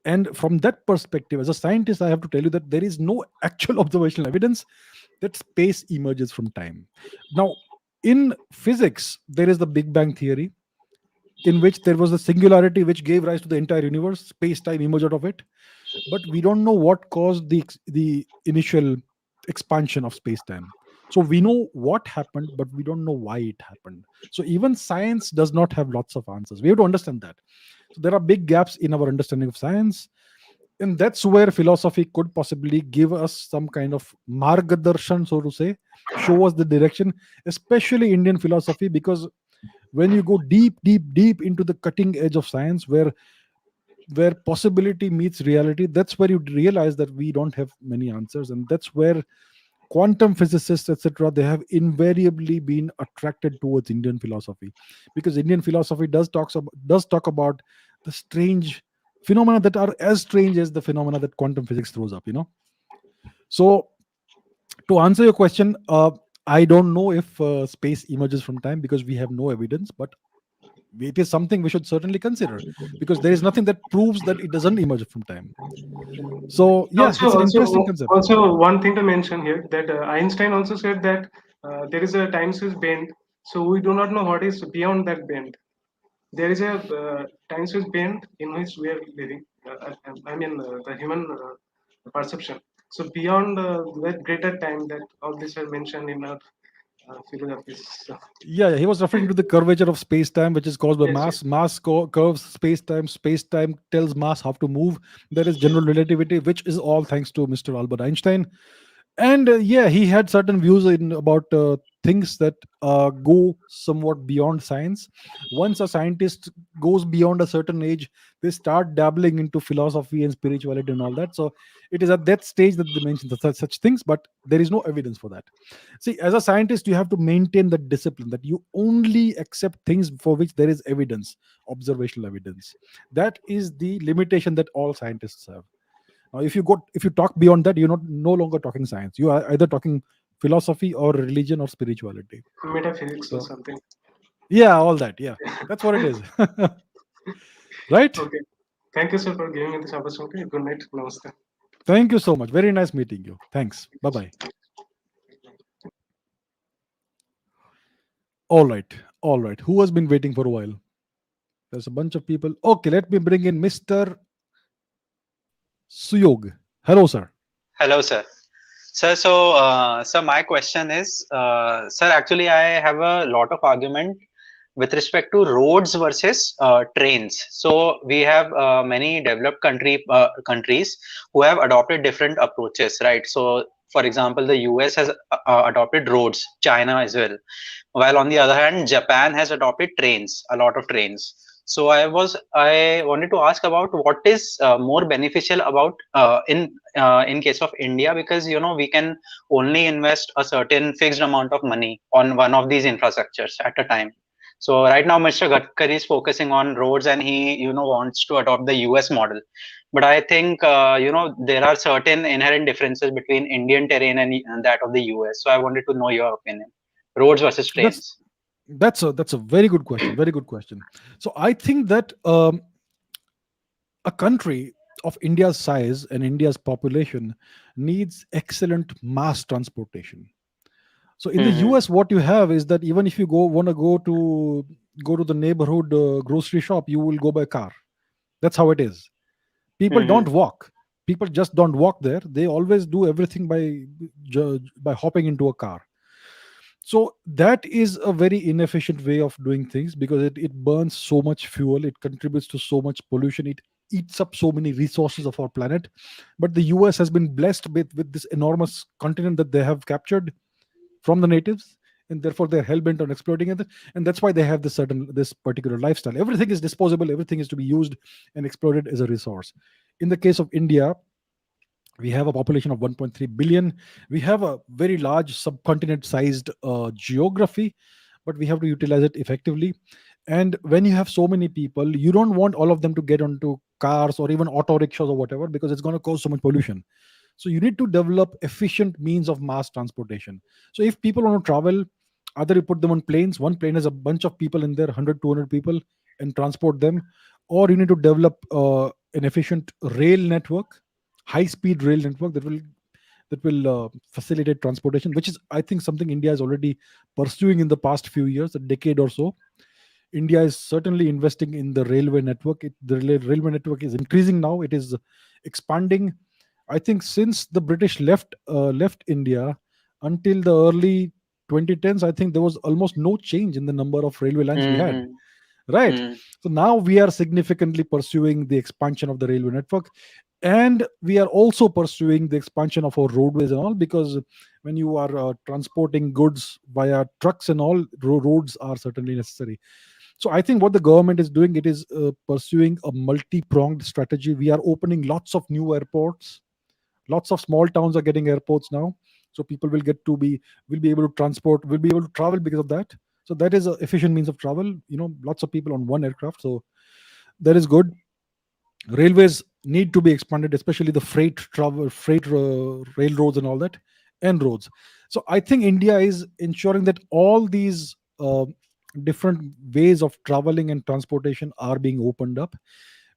And from that perspective, as a scientist, I have to tell you that there is no actual observational evidence that space emerges from time. Now, in physics, there is the Big Bang theory, in which there was a singularity which gave rise to the entire universe. Space-time emerged out of it, but we don't know what caused the initial expansion of space-time. So we know what happened, but we don't know why it happened. So even science does not have lots of answers. We have to understand that. So there are big gaps in our understanding of science, and that's where philosophy could possibly give us some kind of margadarshan, so to say, show us the direction, especially Indian philosophy, because when you go deep into the cutting edge of science, where possibility meets reality, that's where you realize that we don't have many answers. And that's where quantum physicists, etc., they have invariably been attracted towards Indian philosophy, because Indian philosophy does talk about the strange phenomena that are as strange as the phenomena that quantum physics throws up, So to answer your question, I don't know if space emerges from time, because we have no evidence, but it is something we should certainly consider, because there is nothing that proves that it doesn't emerge from time. So yeah, it's an interesting concept. Also, one thing to mention here, that Einstein also said that there is a time-space bend, so we do not know what is beyond that bend. there is a time space bend in which we are living. I mean, the human perception. So beyond that greater time, that all these are mentioned in our philosophies. So, Yeah, he was referring to the curvature of space-time, which is caused by yes, mass. Mass curves space-time. Space-time tells mass how to move. There is general relativity, which is all thanks to Mr. Albert Einstein. And yeah, he had certain views in about things that go somewhat beyond science. Once a scientist goes beyond a certain age, they start dabbling into philosophy and spirituality and all that. So it is at that stage that they mention such things, but there is no evidence for that. See, as a scientist, you have to maintain the discipline that you only accept things for which there is evidence, observational evidence. That is the limitation that all scientists have. Now, if you talk beyond that, you're not no longer talking science. You are either talking philosophy or religion or spirituality. metaphysics or So something. yeah, all that. Yeah, that's what it is. Right? Okay. Thank you, sir, for giving me this opportunity. Good night. Namaste. Thank you so much. Very nice meeting you. Thanks. Bye bye. All right. All right. Who has been waiting for a while? There's a bunch of people. Okay, let me bring in Mr. Suyog. Hello, sir. Hello, sir. So my question is, sir, actually, I have a lot of argument with respect to roads versus trains. So we have many developed countries who have adopted different approaches, right? So, for example, the US has adopted roads, China as well. While on the other hand, Japan has adopted trains, a lot of trains. So I wanted to ask about what is more beneficial about in case of India, because we can only invest a certain fixed amount of money on one of these infrastructures at a time. So right now, Mr. Gadkari is focusing on roads, and he wants to adopt the US model. But I think there are certain inherent differences between Indian terrain and that of the US. So I wanted to know your opinion. Roads versus trains. That's a very good question. Very good question. So I think that a country of India's size and India's population needs excellent mass transportation. So in the US, what you have is that even if you want to go to the neighborhood grocery shop, you will go by car. That's how it is. People don't walk. People just don't walk there. They always do everything by hopping into a car. So that is a very inefficient way of doing things because it burns so much fuel. It contributes to so much pollution. It eats up so many resources of our planet. But the US has been blessed with this enormous continent that they have captured from the natives, and therefore they're hell-bent on exploiting it, and that's why they have this particular lifestyle. Everything is disposable, everything is to be used and exploited as a resource. In the case of India, we have a population of 1.3 billion. We have a very large subcontinent-sized geography, but we have to utilize it effectively. And when you have so many people, you don't want all of them to get onto cars or even auto rickshaws or whatever, because it's going to cause so much pollution. So you need to develop efficient means of mass transportation. So if people want to travel, either you put them on planes, one plane has a bunch of people in there, 100, 200 people, and transport them, or you need to develop an efficient rail network, high-speed rail network that will facilitate transportation, which is, I think, something India is already pursuing in the past few years, a decade or so. India is certainly investing in the railway network. The railway network is increasing now. It is expanding. I think since the British left India until the early 2010s, I think there was almost no change in the number of railway lines we had. Right. So now we are significantly pursuing the expansion of the railway network, and we are also pursuing the expansion of our roadways and all, because when you are transporting goods via trucks and all, roads are certainly necessary. So I think what the government is doing, it is pursuing a multi-pronged strategy. We are opening lots of new airports. Lots of small towns are getting airports now, so people will be able to travel because of that. So that is an efficient means of travel. Lots of people on one aircraft, so that is good. Railways need to be expanded, especially the freight railroads and all that, and roads. So I think India is ensuring that all these different ways of traveling and transportation are being opened up,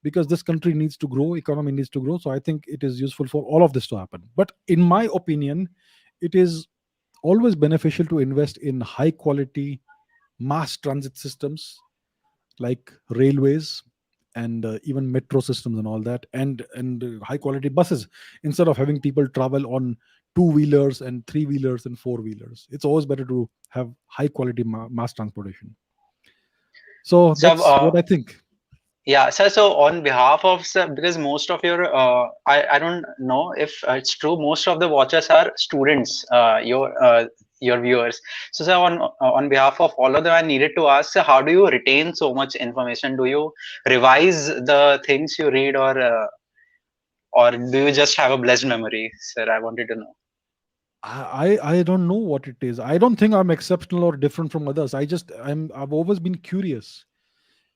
because this country needs to grow, economy needs to grow. So I think it is useful for all of this to happen. But in my opinion, it is always beneficial to invest in high quality mass transit systems, like railways and even metro systems and all that, and high quality buses, instead of having people travel on two-wheelers and three-wheelers and four-wheelers. It's always better to have high quality mass transportation. So So, that's what I think. yeah, sir. So on behalf of, sir, because most of your, I don't know if it's true. Most of the watchers are students. Your viewers. So, sir, on behalf of all of them, I needed to ask, sir, how do you retain so much information? Do you revise the things you read, or do you just have a blessed memory, sir? I wanted to know. I don't know what it is. I don't think I'm exceptional or different from others. I've always been curious.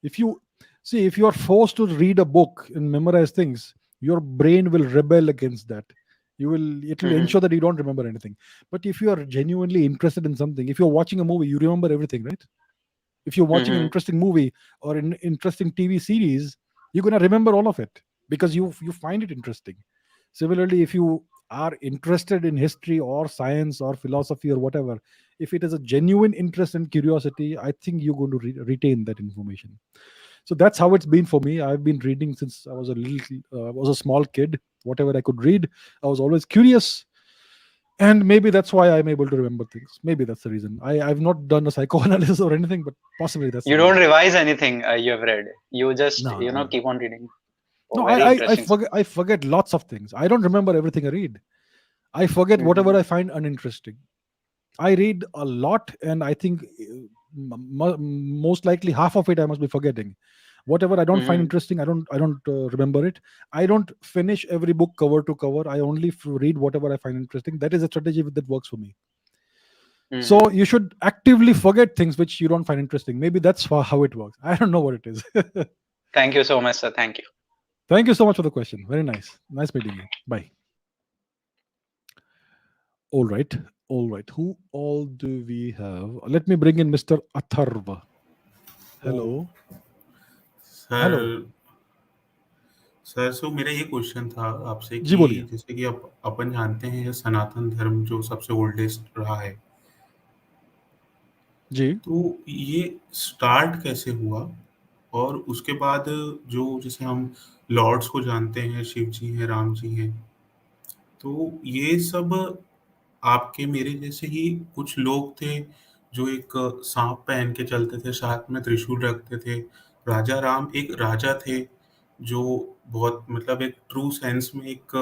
If you are forced to read a book and memorize things, your brain will rebel against that. It will ensure that you don't remember anything. But if you are genuinely interested in something, if you're watching a movie, you remember everything, right? If you're watching an interesting movie or an interesting TV series, you're gonna remember all of it because you find it interesting. Similarly, if you are interested in history or science or philosophy or whatever, if it is a genuine interest and curiosity, I think you're going to retain that information. So that's how it's been for me. I've been reading since I was a small kid. Whatever I could read, I was always curious, and maybe that's why I'm able to remember things. Maybe that's the reason. I've not done a psychoanalysis or anything, but possibly that's. You don't revise anything you have read. You just No. keep on reading. No, Very interesting. I forget lots of things. I don't remember everything I read. I forget whatever I find uninteresting. I read a lot, and I think most likely half of it I must be forgetting. Whatever I don't find interesting, I don't remember it. I don't finish every book cover to cover. I only read whatever I find interesting. That is a strategy that works for me. So you should actively forget things which you don't find interesting. Maybe that's how it works. I don't know what it is. Thank you so much, sir. Thank you. Thank you so much for the question. Very nice. Nice meeting you. Bye. All right. Who all do we have? Let me bring in Mr. Atharva. Hello. Sir so मेरा ये question था आपसे जी, कि बोलिए। जैसे कि अपन जानते हैं सनातन धर्म जो सबसे ओल्डेस्ट रहा है, जी। तो ये स्टार्ट कैसे हुआ? और उसके बाद जो जैसे हम लॉर्ड्स को जानते हैं, शिव जी हैं, राम जी हैं, तो ये सब आपके मेरे जैसे ही कुछ लोग थे जो एक सांप पहन के चलते थे, साथ में त्रिशूल रखते थे। राजा राम एक राजा थे जो बहुत मतलब एक ट्रू सेंस में एक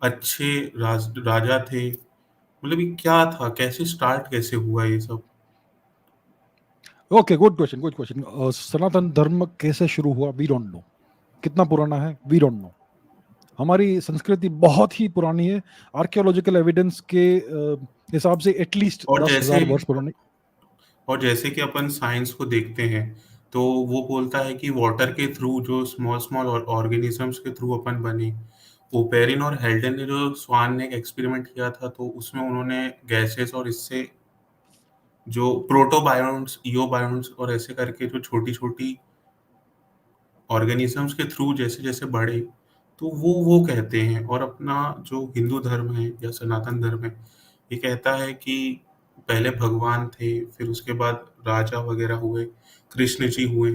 अच्छे राजा थे। मतलब ये क्या था? कैसे स्टार्ट कैसे हुआ ये सब? Okay, good question. सनातन धर्म कैसे शुरू हुआ? We don't know. कितना पुराना है? We don't know. हमारी संस्कृति बहुत ही पुरानी है। आर्कियोलॉजिकल एविडेंस के हिसाब से एटलीस्ट 10,000 वर्ष पुरानी। और जैसे कि अपन साइंस को देखते हैं, तो वो बोलता है कि वाटर के थ्रू जो स्मॉल ऑर्गेनिजम्स के थ्रू अपन बने। ओपेरिन और हेल्डन ने जो स्वान ने एक एक्सपेरिमेंट किया था, तो उसमें उन्होंने गैसेस और इससे जो प्रोटोबायोन्ट्स, इओबायोन्ट्स और ऐसे करके जो छोटी-छोटी ऑर्गेनिजम्स के थ्रू जैसे-जैसे बढ़े, तो वो कहते हैं। और अपना जो हिंदू धर्म है या सनातन धर्म है, ये कहता है कि पहले भगवान थे, फिर उसके बाद राजा वगैरह हुए, कृष्ण जी हुए।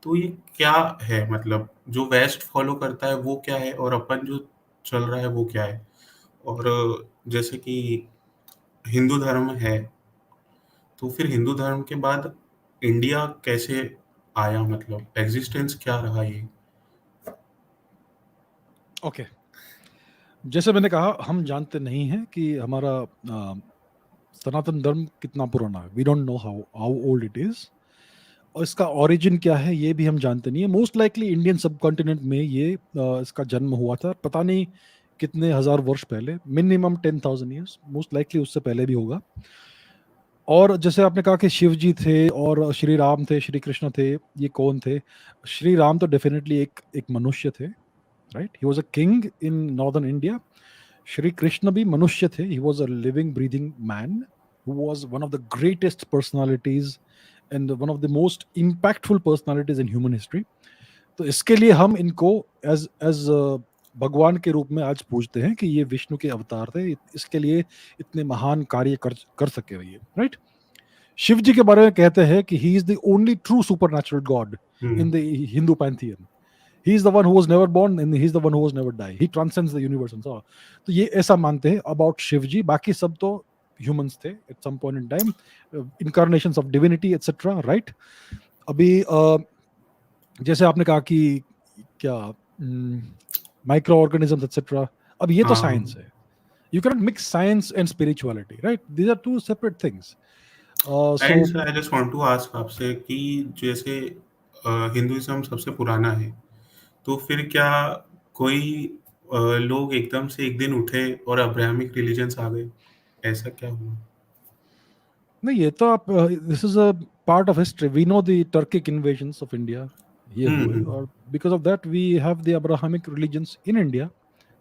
तो ये क्या है? मतलब जो वेस्ट फॉलो करता है वो क्या है और अपन जो चल रहा है वो क्या है? और जैसे कि हिंदू धर्म है, तो फिर हिंदू धर्म के बाद इंडिया कैसे आया? मतलब एक्जिस्टेंस क्या रहा ये? ओके। जैसे मैंने कहा, हम जानते नहीं हैं कि हमारा सनातन धर्म कितना पुराना है। We don't know how old it is, और इसका ओरिजिन क्या है ये भी हम जानते नहीं है। मोस्ट लाइकली इंडियन सबकॉन्टिनेंट में ये इसका जन्म हुआ था, पता नहीं कितने हजार वर्ष पहले, मिनिमम 10,000 ईयर्स, मोस्ट लाइकली उससे पहले भी होगा। और जैसे आपने कहा कि शिव जी थे और श्री राम थे, श्री कृष्ण थे, ये कौन थे? श्री राम तो डेफिनेटली एक मनुष्य थे, right? He was a king in northern India. Shri Krishna भी मनुष्य थे। He was a living breathing man who was one of the greatest personalities and one of the most impactful personalities in human history. तो इसके लिए हम इनको as भगवान के रूप में आज पूछते हैं कि ये विष्णु के अवतार थे, इसके लिए इतने महान कार्य कर सके ये, राइट? शिव जी के बारे में कहते हैं कि he is the only true supernatural god in the Hindu pantheon. He is the one who was never born and he is the one who was never die. He transcends the universe and so on. तो ये ऐसा मानते हैं about Shiv जी. बाकी सब तो humans थे at some point in time, incarnations of divinity etc. right? अभी जैसे आपने कहा कि क्या माइक्रो ऑर्गेनिजम्स एक्सेट्रा, अब ये तो साइंस है. You cannot mix science and spirituality, right? These are two separate things. And sir, I just want to ask आपसे कि जैसे हिंदुइज्म सबसे पुराना है, तो फिर क्या कोई लोग एकदम से एक दिन उठे और अब्राहमिक रिलीजन्स आ गए, ऐसा क्या हुआ? नहीं, ये तो आप this is a part of history. We know the Turkic invasions of India ये हुए, और because of that we have the Abrahamic religions in India.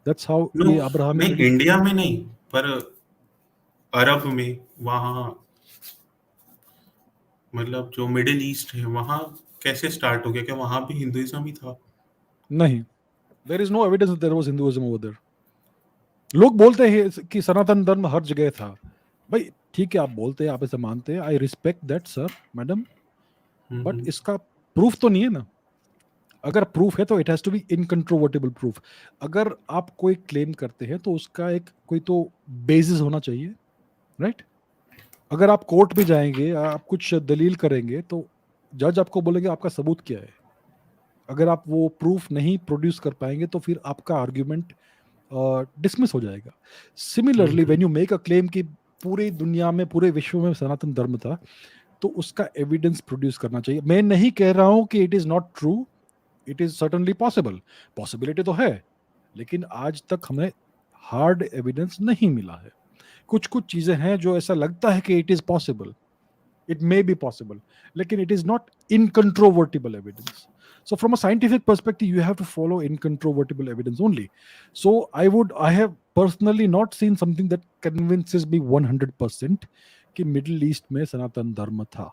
That's how ये अब्राहमिक. नहीं, इंडिया में नहीं, पर अरब में, वहाँ मतलब जो मिडिल ईस्ट है वहाँ कैसे स्टार्ट हो गया? क्या वहाँ भी हिंदुइज्म ही था? नहीं, there is no evidence that there was Hinduism over there. लोग बोलते हैं कि सनातन धर्म हर जगह था. भाई ठीक है, आप बोलते हैं, आप ऐसे मानते हैं, I respect that sir madam, but इसका प्रूफ तो नहीं है ना. अगर प्रूफ है तो it has to be incontrovertible proof. अगर आप कोई क्लेम करते हैं तो उसका एक कोई तो बेसिस होना चाहिए, राइट? अगर आप कोर्ट में जाएंगे, आप कुछ दलील करेंगे, तो जज आपको बोलेंगे आपका सबूत क्या है. अगर आप वो प्रूफ नहीं प्रोड्यूस कर पाएंगे तो फिर आपका आर्ग्यूमेंट डिसमिस हो जाएगा. Similarly when you make a claim कि पूरी दुनिया में, पूरे विश्व में सनातन धर्म था, तो उसका एविडेंस प्रोड्यूस करना चाहिए. मैं नहीं कह रहा हूं कि it is not true, it is certainly possible. Possibility तो है, लेकिन आज तक हमें हार्ड एविडेंस नहीं मिला है. कुछ कुछ चीजें हैं जो ऐसा लगता है कि it is possible, it may be possible, लेकिन it is not incontrovertible evidence. So from a scientific perspective, you have to follow incontrovertible evidence only. So I have personally not seen something that convinces me 100% कि Middle East में सनातन धर्म था.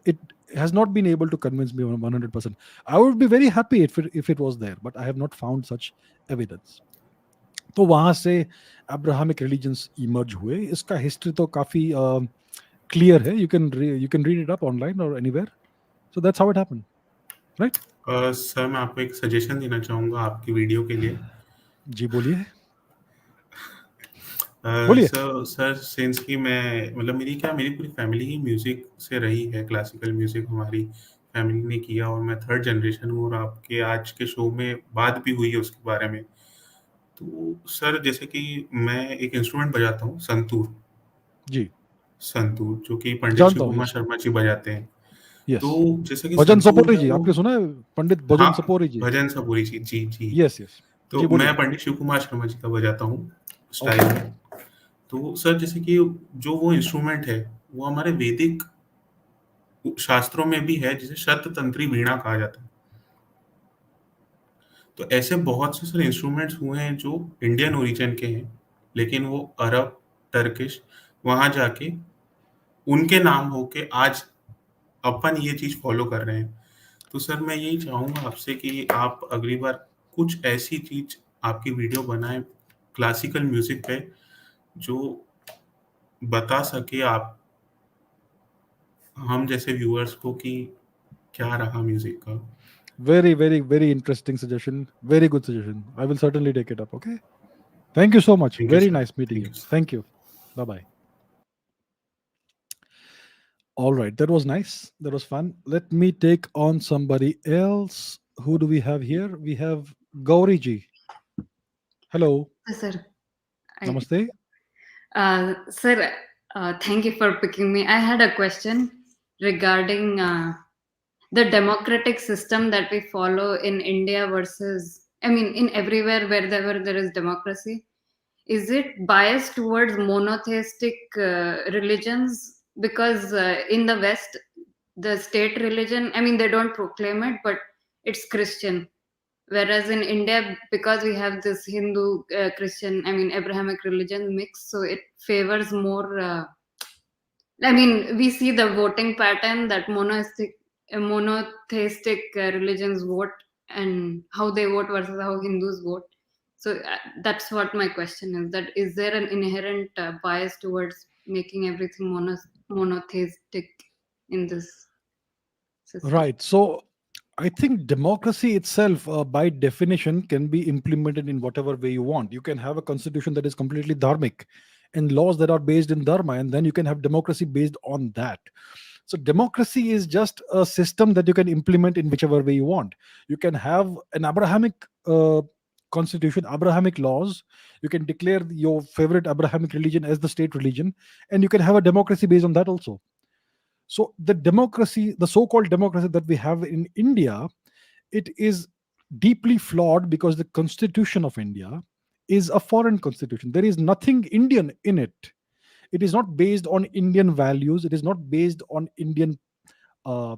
It has not been able to convince me 100%. I would be very happy if it was there, but I have not found such evidence. तो वहाँ से Abrahamic religions emerge हुए. इसका history तो काफी clear है. You can read it up online or anywhere. So that's how it happened, right? Sir मैं आपको एक सजेशन देना चाहूँगा आपकी वीडियो के लिए. जी बोलिए. बोलिए. सर सिंस कि मैं मतलब मेरी पूरी फैमिली ही म्यूजिक से रही है. क्लासिकल म्यूजिक हमारी फैमिली ने किया और मैं थर्ड जनरेशन हूँ, और आपके आज के शो में बात भी हुई है उसके बारे में. तो सर जैसे कि मैं एक इंस्ट्रूमेंट बजाता हूँ, संतूर. जी, संतूर जो कि पंडित शिव कुमार शर्मा जी बजाते हैं. Yes. तो जैसे कि भजन सपोरी जी, आपने सुना है पंडित भजन सपोरी जी? भजन सपोरी जी, जी जी. Yes yes. तो मैं पंडित शिव कुमार शर्मा जी का बजाता हूँ स्टाइल में. तो सर जैसे कि जो वो इंस्ट्रूमेंट है वो हमारे वैदिक शास्त्रों में भी है, जिसे शततंत्री वीणा कहा जाता है. तो ऐसे बहुत से सर इंस्ट्रूमेंट्स हुए हैं जो इंडियन ओरिजिन के हैं, लेकिन वो अरब, टर्किश, वहां जाके उनके नाम होके आज अपन ये चीज फॉलो कर रहे हैं. तो सर मैं यही चाहूंगा आपसे कि आप अगली बार कुछ ऐसी चीज आपकी वीडियो बनाएं क्लासिकल म्यूजिक पे, जो बता सके आप हम जैसे व्यूअर्स को कि क्या रहा म्यूजिक का. Very interesting suggestion. Very good suggestion. I will certainly take it up. Okay. Thank you so much. Very nice meeting you. Thank you. Bye bye. All right, that was nice. That was fun. Let me take on somebody else. Who do we have here? We have Gauri ji. Hello. Sir. Namaste. Sir, thank you for picking me. I had a question regarding the democratic system that we follow in India versus, I mean, in everywhere wherever there is democracy. Is it biased towards monotheistic religions? Because in the West, the state religion, I mean, they don't proclaim it, but it's Christian. Whereas in India, because we have this Hindu, Christian, I mean, Abrahamic religion mix, so it favors more, I mean, we see the voting pattern that monotheistic religions vote and how they vote versus how Hindus vote. So that's what my question is, that is there an inherent bias towards making everything monotheistic in this system? Right. So I think democracy itself, by definition, can be implemented in whatever way you want. You can have a constitution that is completely dharmic and laws that are based in dharma, and then you can have democracy based on that. So democracy is just a system that you can implement in whichever way you want. You can have an Abrahamic constitution, Abrahamic laws. You can declare your favorite Abrahamic religion as the state religion, and you can have a democracy based on that also. So the democracy, the so-called democracy that we have in India, it is deeply flawed because the constitution of India is a foreign constitution. There is nothing Indian in it. It is not based on Indian values. It is not based on Indian uh,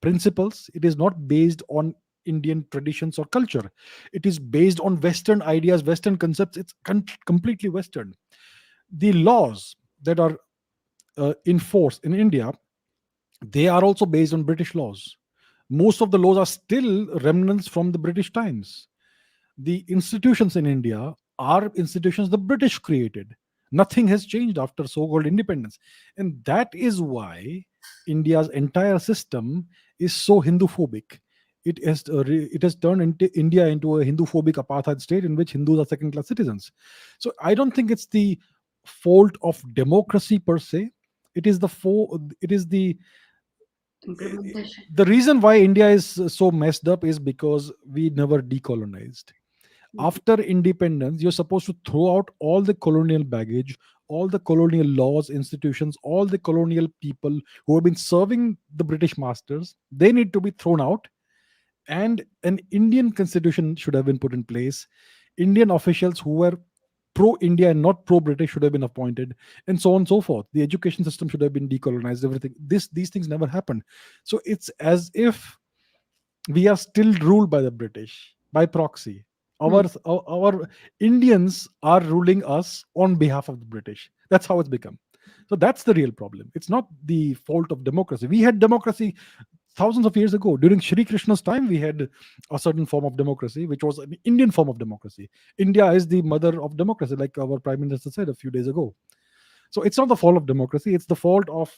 principles. It is not based on Indian traditions or culture. It is based on Western ideas, Western concepts. It's completely Western. The laws that are in force in India, they are also based on British laws. Most of the laws are still remnants from the British times. The institutions in India are institutions the British created. Nothing has changed after so-called independence, and that is why India's entire system is so Hindu-phobic. It has turned India into a Hindu-phobic apartheid state in which Hindus are second-class citizens. So I don't think it's the fault of democracy per se. It is the Implementation. the reason why India is so messed up is because we never decolonized. After independence, you're supposed to throw out all the colonial baggage, all the colonial laws, institutions, all the colonial people who have been serving the British masters. They need to be thrown out, and an Indian constitution should have been put in place. Indian officials who were pro India and not pro British should have been appointed, and so on and so forth. The education system should have been decolonized. Everything. These things never happened. So it's as if we are still ruled by the British by proxy. Our Indians are ruling us on behalf of the British. That's how it's become. So that's the real problem. It's not the fault of democracy. We had democracy thousands of years ago. During Shri Krishna's time, we had a certain form of democracy, which was an Indian form of democracy. India is the mother of democracy, like our Prime Minister said a few days ago. So it's not the fault of democracy, it's the fault of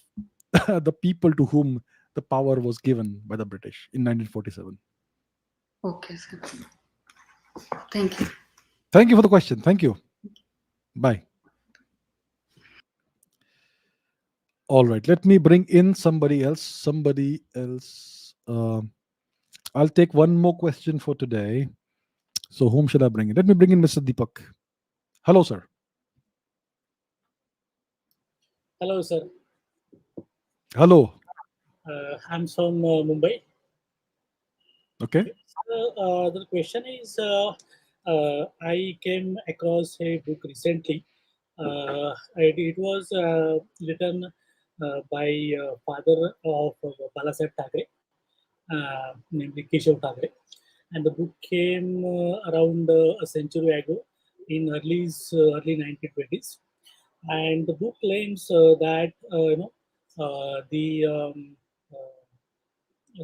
the people to whom the power was given by the British in 1947. Okay, sir. Thank you. Thank you for the question. Thank you. Bye. All right, let me bring in somebody else. I'll take one more question for today. So whom should I bring in? Let me bring in Mr. Deepak. Hello, sir. Hello, sir. Hello. I'm from Mumbai. Okay. So, the question is, I came across a book recently. It was written by father of Balasaheb Thackeray, namely Keshav Thackeray, and the book came around a century ago in early 1920s. And the book claims that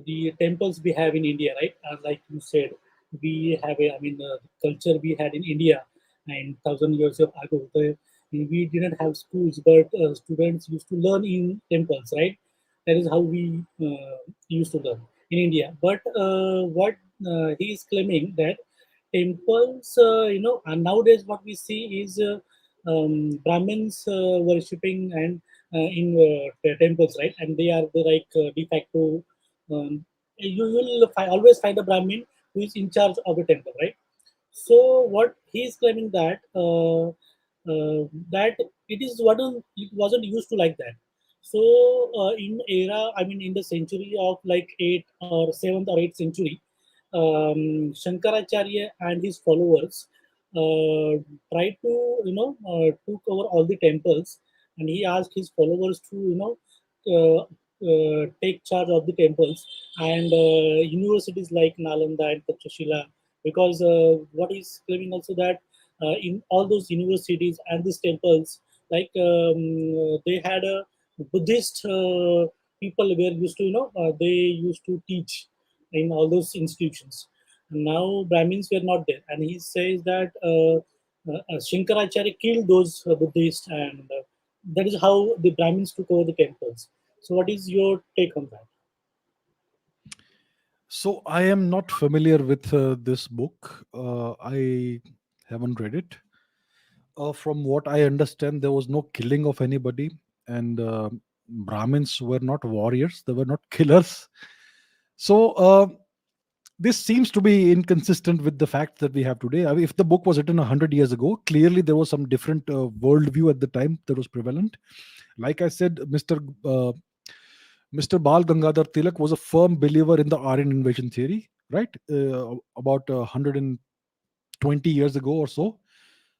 the temples we have in India, right? Like you said, we have the culture we had in India, and 1,000 years ago, we didn't have schools, but students used to learn in temples, right? That is how we used to learn in India. But what he is claiming that temples, and nowadays what we see is Brahmins worshipping and in temples, right? And they are the de facto. You will always find a Brahmin who is in charge of a temple, right? So what he is claiming that that it wasn't used to like that. So in the century of like 8th or 7th or 8th century, Shankaracharya and his followers tried to took over all the temples, and he asked his followers to take charge of the temples and universities like Nalanda and Takshashila, because what he's claiming also that in all those universities and these temples, like they had a Buddhist people were used to they used to teach in all those institutions. Now Brahmins were not there, and he says that Shankaracharya killed those Buddhists and that is how the Brahmins took over the temples. So what is your take on that? So I am not familiar with this book. I haven't read it. From what I understand, there was no killing of anybody, and Brahmins were not warriors; they were not killers. So this seems to be inconsistent with the fact that we have today. I mean, if the book was written 100 years ago, clearly there was some different worldview at the time that was prevalent. Like I said, Mr. Bal Gangadhar Tilak was a firm believer in the Aryan invasion theory, right? About 120 years ago or so.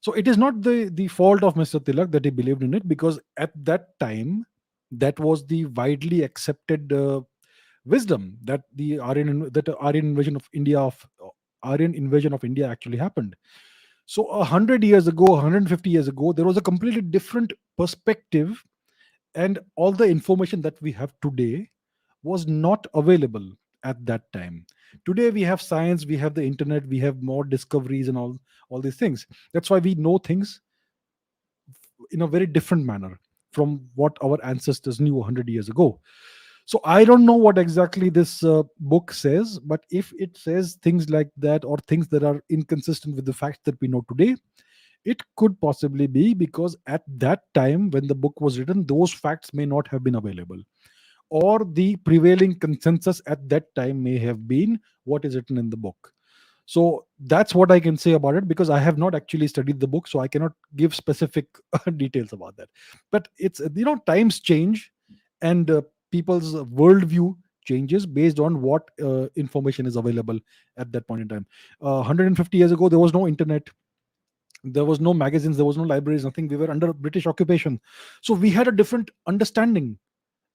So it is not the fault of Mr. Tilak that he believed in it, because at that time, that was the widely accepted wisdom that the Aryan invasion of India actually happened. So 100 years ago, 150 years ago, there was a completely different perspective, and all the information that we have today was not available at that time. Today we have science, we have the internet, we have more discoveries and all these things. That's why we know things in a very different manner from what our ancestors knew 100 years ago. So I don't know what exactly this book says, but if it says things like that, or things that are inconsistent with the facts that we know today, it could possibly be because at that time when the book was written, those facts may not have been available, or the prevailing consensus at that time may have been what is written in the book. So that's what I can say about it, because I have not actually studied the book, so I cannot give specific details about that. But it's, times change, and people's worldview changes based on what information is available at that point in time. 150 years ago, there was no internet, there was no magazines, there was no libraries, nothing. We were under British occupation, so we had a different understanding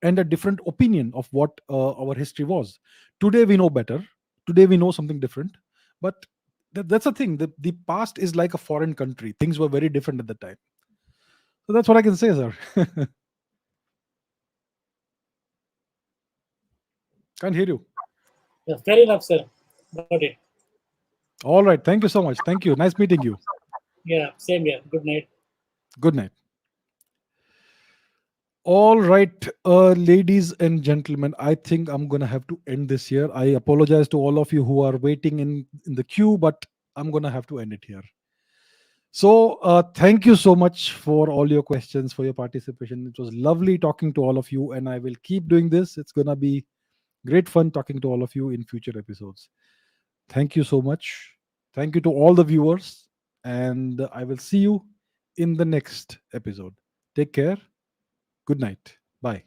and a different opinion of what our history was. Today we know better. Today we know something different. But that's the thing. The past is like a foreign country. Things were very different at the time. So that's what I can say, sir. Can't hear you. Yeah, fair enough, sir. Got it. All right. Thank you so much. Thank you. Nice meeting you. Yeah, same here. Good night. Good night. All right, ladies and gentlemen, I think I'm going to have to end this here. I apologize to all of you who are waiting in the queue, but I'm going to have to end it here. So thank you so much for all your questions, for your participation. It was lovely talking to all of you, and I will keep doing this. It's going to be great fun talking to all of you in future episodes. Thank you so much. Thank you to all the viewers, and I will see you in the next episode. Take care. Good night. Bye.